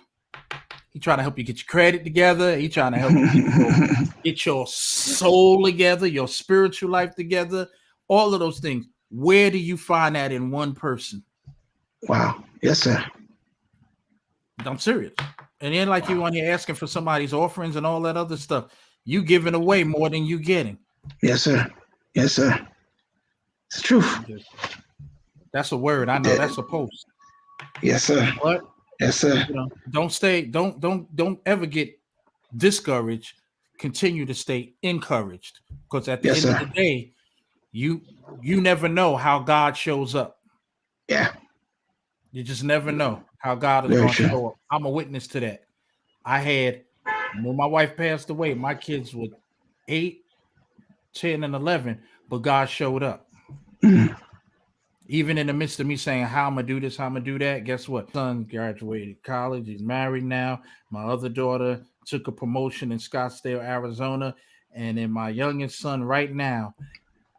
S2: he trying to help you get your credit together. He trying to help you get your soul together, your spiritual life together, all of those things. Where do you find that in one person?
S1: Wow. Yes, sir.
S2: I'm serious. And then like you on here asking for somebody's offerings and all that other stuff. You giving away more than you getting.
S1: Yes, sir. Yes, sir. It's the truth.
S2: That's a word. I know that's a post.
S1: Yes, sir.
S2: What?
S1: Yes, sir.
S2: Don't ever get discouraged. Continue to stay encouraged, because at the end of the day, you never know how God shows up.
S1: Yeah.
S2: You just never know how God is going to show up. I'm a witness to that. When my wife passed away, my kids were 8, 10, and 11, but God showed up. Even in the midst of me saying, how I'm going to do this, how I'm going to do that, guess what? Son graduated college. He's married now. My other daughter took a promotion in Scottsdale, Arizona. And then my youngest son right now,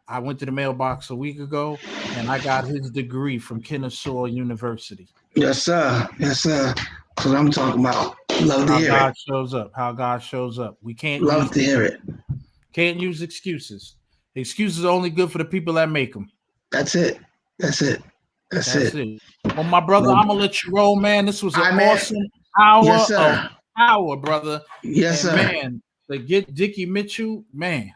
S2: I went to the mailbox a week ago, and I got his degree from Kennesaw University.
S1: Yes, sir. Yes, sir. That's what I'm talking about. Love to hear
S2: it. How God shows up. We can't
S1: love to hear it.
S2: Can't use excuses. Excuses are only good for the people that make them.
S1: That's it. That's it.
S2: Well, my brother, I'm gonna let you roll, man. This was an awesome hour, brother.
S1: Yes, sir.
S2: Man, to get Dickie Mitchell, man.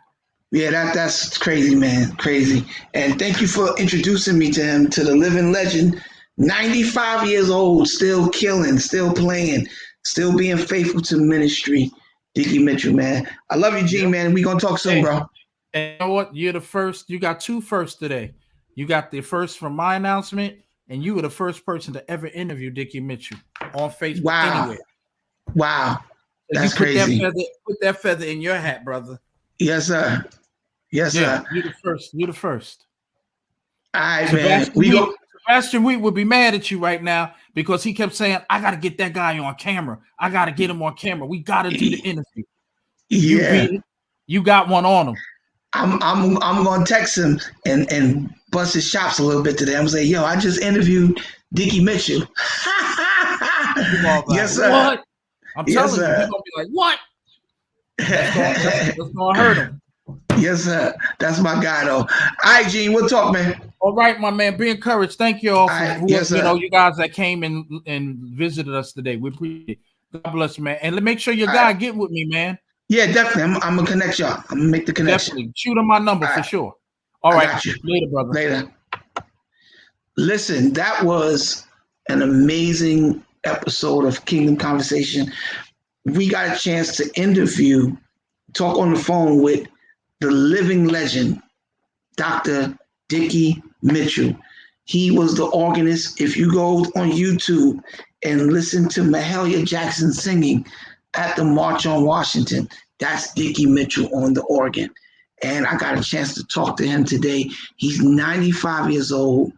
S1: Yeah, that's crazy, man. Crazy. And thank you for introducing me to him, to the living legend. 95 years old, still killing, still playing, still being faithful to ministry. Dickie Mitchell, man. I love you, G, man. We gonna talk soon, bro.
S2: And you know what? You're the first. You got 2 firsts today. You got the first from my announcement, and you were the first person to ever interview Dickie Mitchell on Facebook.
S1: Wow.
S2: Anywhere.
S1: Wow. That's crazy.
S2: Put that feather in your hat, brother.
S1: Yes, sir. Yes, sir.
S2: You're the first. You're the first.
S1: All right, man.
S2: Sebastian Wheat would be mad at you right now because he kept saying, I got to get that guy on camera. I got to get him on camera. We got to do the interview.
S1: Yeah.
S2: You got one on him.
S1: I'm gonna text him and bust his chops a little bit today. I'm gonna say, yo, I just interviewed Dickie Mitchell. Yes, sir.
S2: What? I'm telling you, he's gonna be like, what? That's gonna hurt him.
S1: Yes, sir. That's my guy, though. All right, Gene, we'll talk, man.
S2: All right, my man. Be encouraged. Thank you all for you guys that came and visited us today. We appreciate it. God bless you, man. And make sure your guy get with me, man.
S1: Yeah, definitely. I'm gonna connect y'all. I'm gonna make the connection.
S2: Definitely. Shoot him my number for sure. All right. Later, brother.
S1: Later. Listen, that was an amazing episode of Kingdom Conversation. We got a chance to talk on the phone with the living legend, Dr. Dickie Mitchell. He was the organist. If you go on YouTube and listen to Mahalia Jackson singing at the March on Washington. That's Dickie Mitchell on the organ. And I got a chance to talk to him today. He's 95 years old,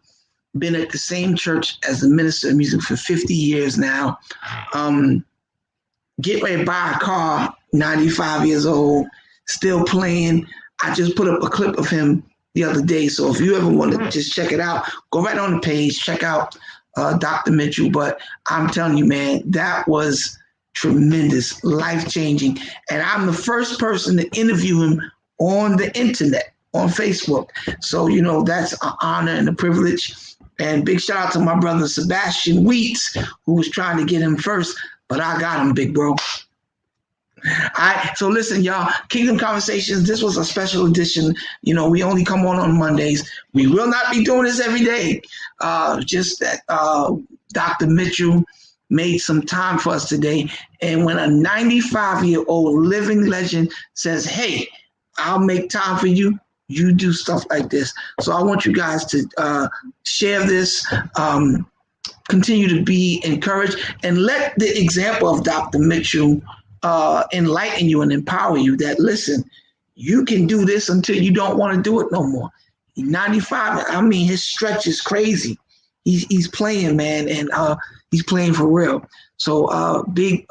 S1: been at the same church as the minister of music for 50 years now. Get ready to buy a car, 95 years old, still playing. I just put up a clip of him the other day. So if you ever want to just check it out, go right on the page, check out Dr. Mitchell. But I'm telling you, man, that was tremendous, life-changing. And I'm the first person to interview him on the internet, on Facebook. So, you know, that's an honor and a privilege. And big shout out to my brother Sebastian Wheats, who was trying to get him first, but I got him, big bro. All right, so listen, y'all, Kingdom Conversations, this was a special edition. You know, we only come on Mondays. We will not be doing this every day. Just that Dr. Mitchell made some time for us today. And when a 95-year-old living legend says, hey, I'll make time for you, you do stuff like this. So I want you guys to share this, continue to be encouraged, and let the example of Dr. Mitchell enlighten you and empower you that, listen, you can do this until you don't want to do it no more. 95, I mean, his stretch is crazy. He's playing, man, and he's playing for real. So big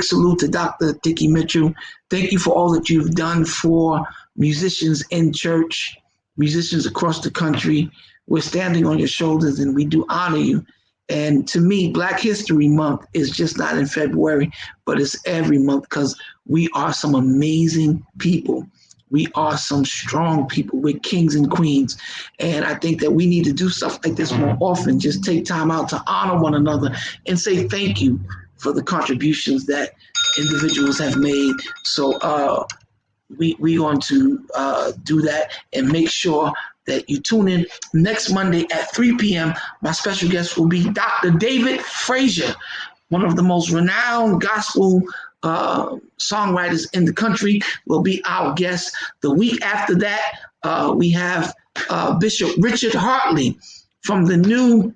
S1: salute to Dr. Dickie Mitchell. Thank you for all that you've done for musicians in church, musicians across the country. We're standing on your shoulders and we do honor you. And to me, Black History Month is just not in February, but it's every month because we are some amazing people. We are some strong people. We're kings and queens. And I think that we need to do stuff like this more often. Just take time out to honor one another and say thank you for the contributions that individuals have made. So we're going to do that and make sure that you tune in next Monday at 3 p.m. My special guest will be Dr. David Frazier, one of the most renowned gospel songwriters in the country, will be our guest. The week after that, we have Bishop Richard Hartley from the new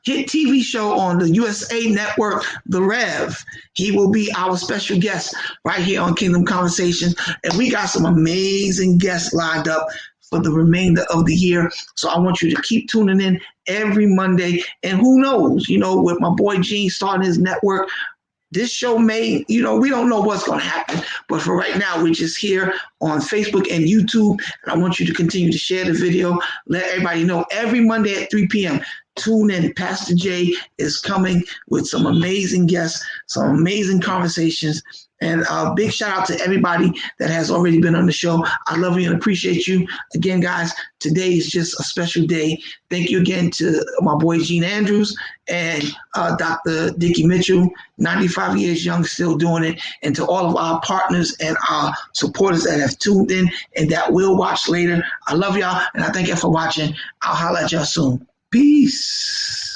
S1: hit TV show on the USA Network, The Rev. He will be our special guest right here on Kingdom Conversations. And we got some amazing guests lined up for the remainder of the year. So I want you to keep tuning in every Monday. And who knows, you know, with my boy Gene starting his network, this show may, you know, we don't know what's going to happen. But for right now, we're just here on Facebook and YouTube. And I want you to continue to share the video. Let everybody know every Monday at 3 p.m. Tune in. Pastor Jay is coming with some amazing guests, some amazing conversations. And a big shout out to everybody that has already been on the show. I love you and appreciate you. Again, guys, today is just a special day. Thank you again to my boy Gene Andrews and Dr. Dickie Mitchell, 95 years young, still doing it. And to all of our partners and our supporters that have tuned in and that will watch later. I love y'all and I thank you for watching. I'll holler at y'all soon. Peace.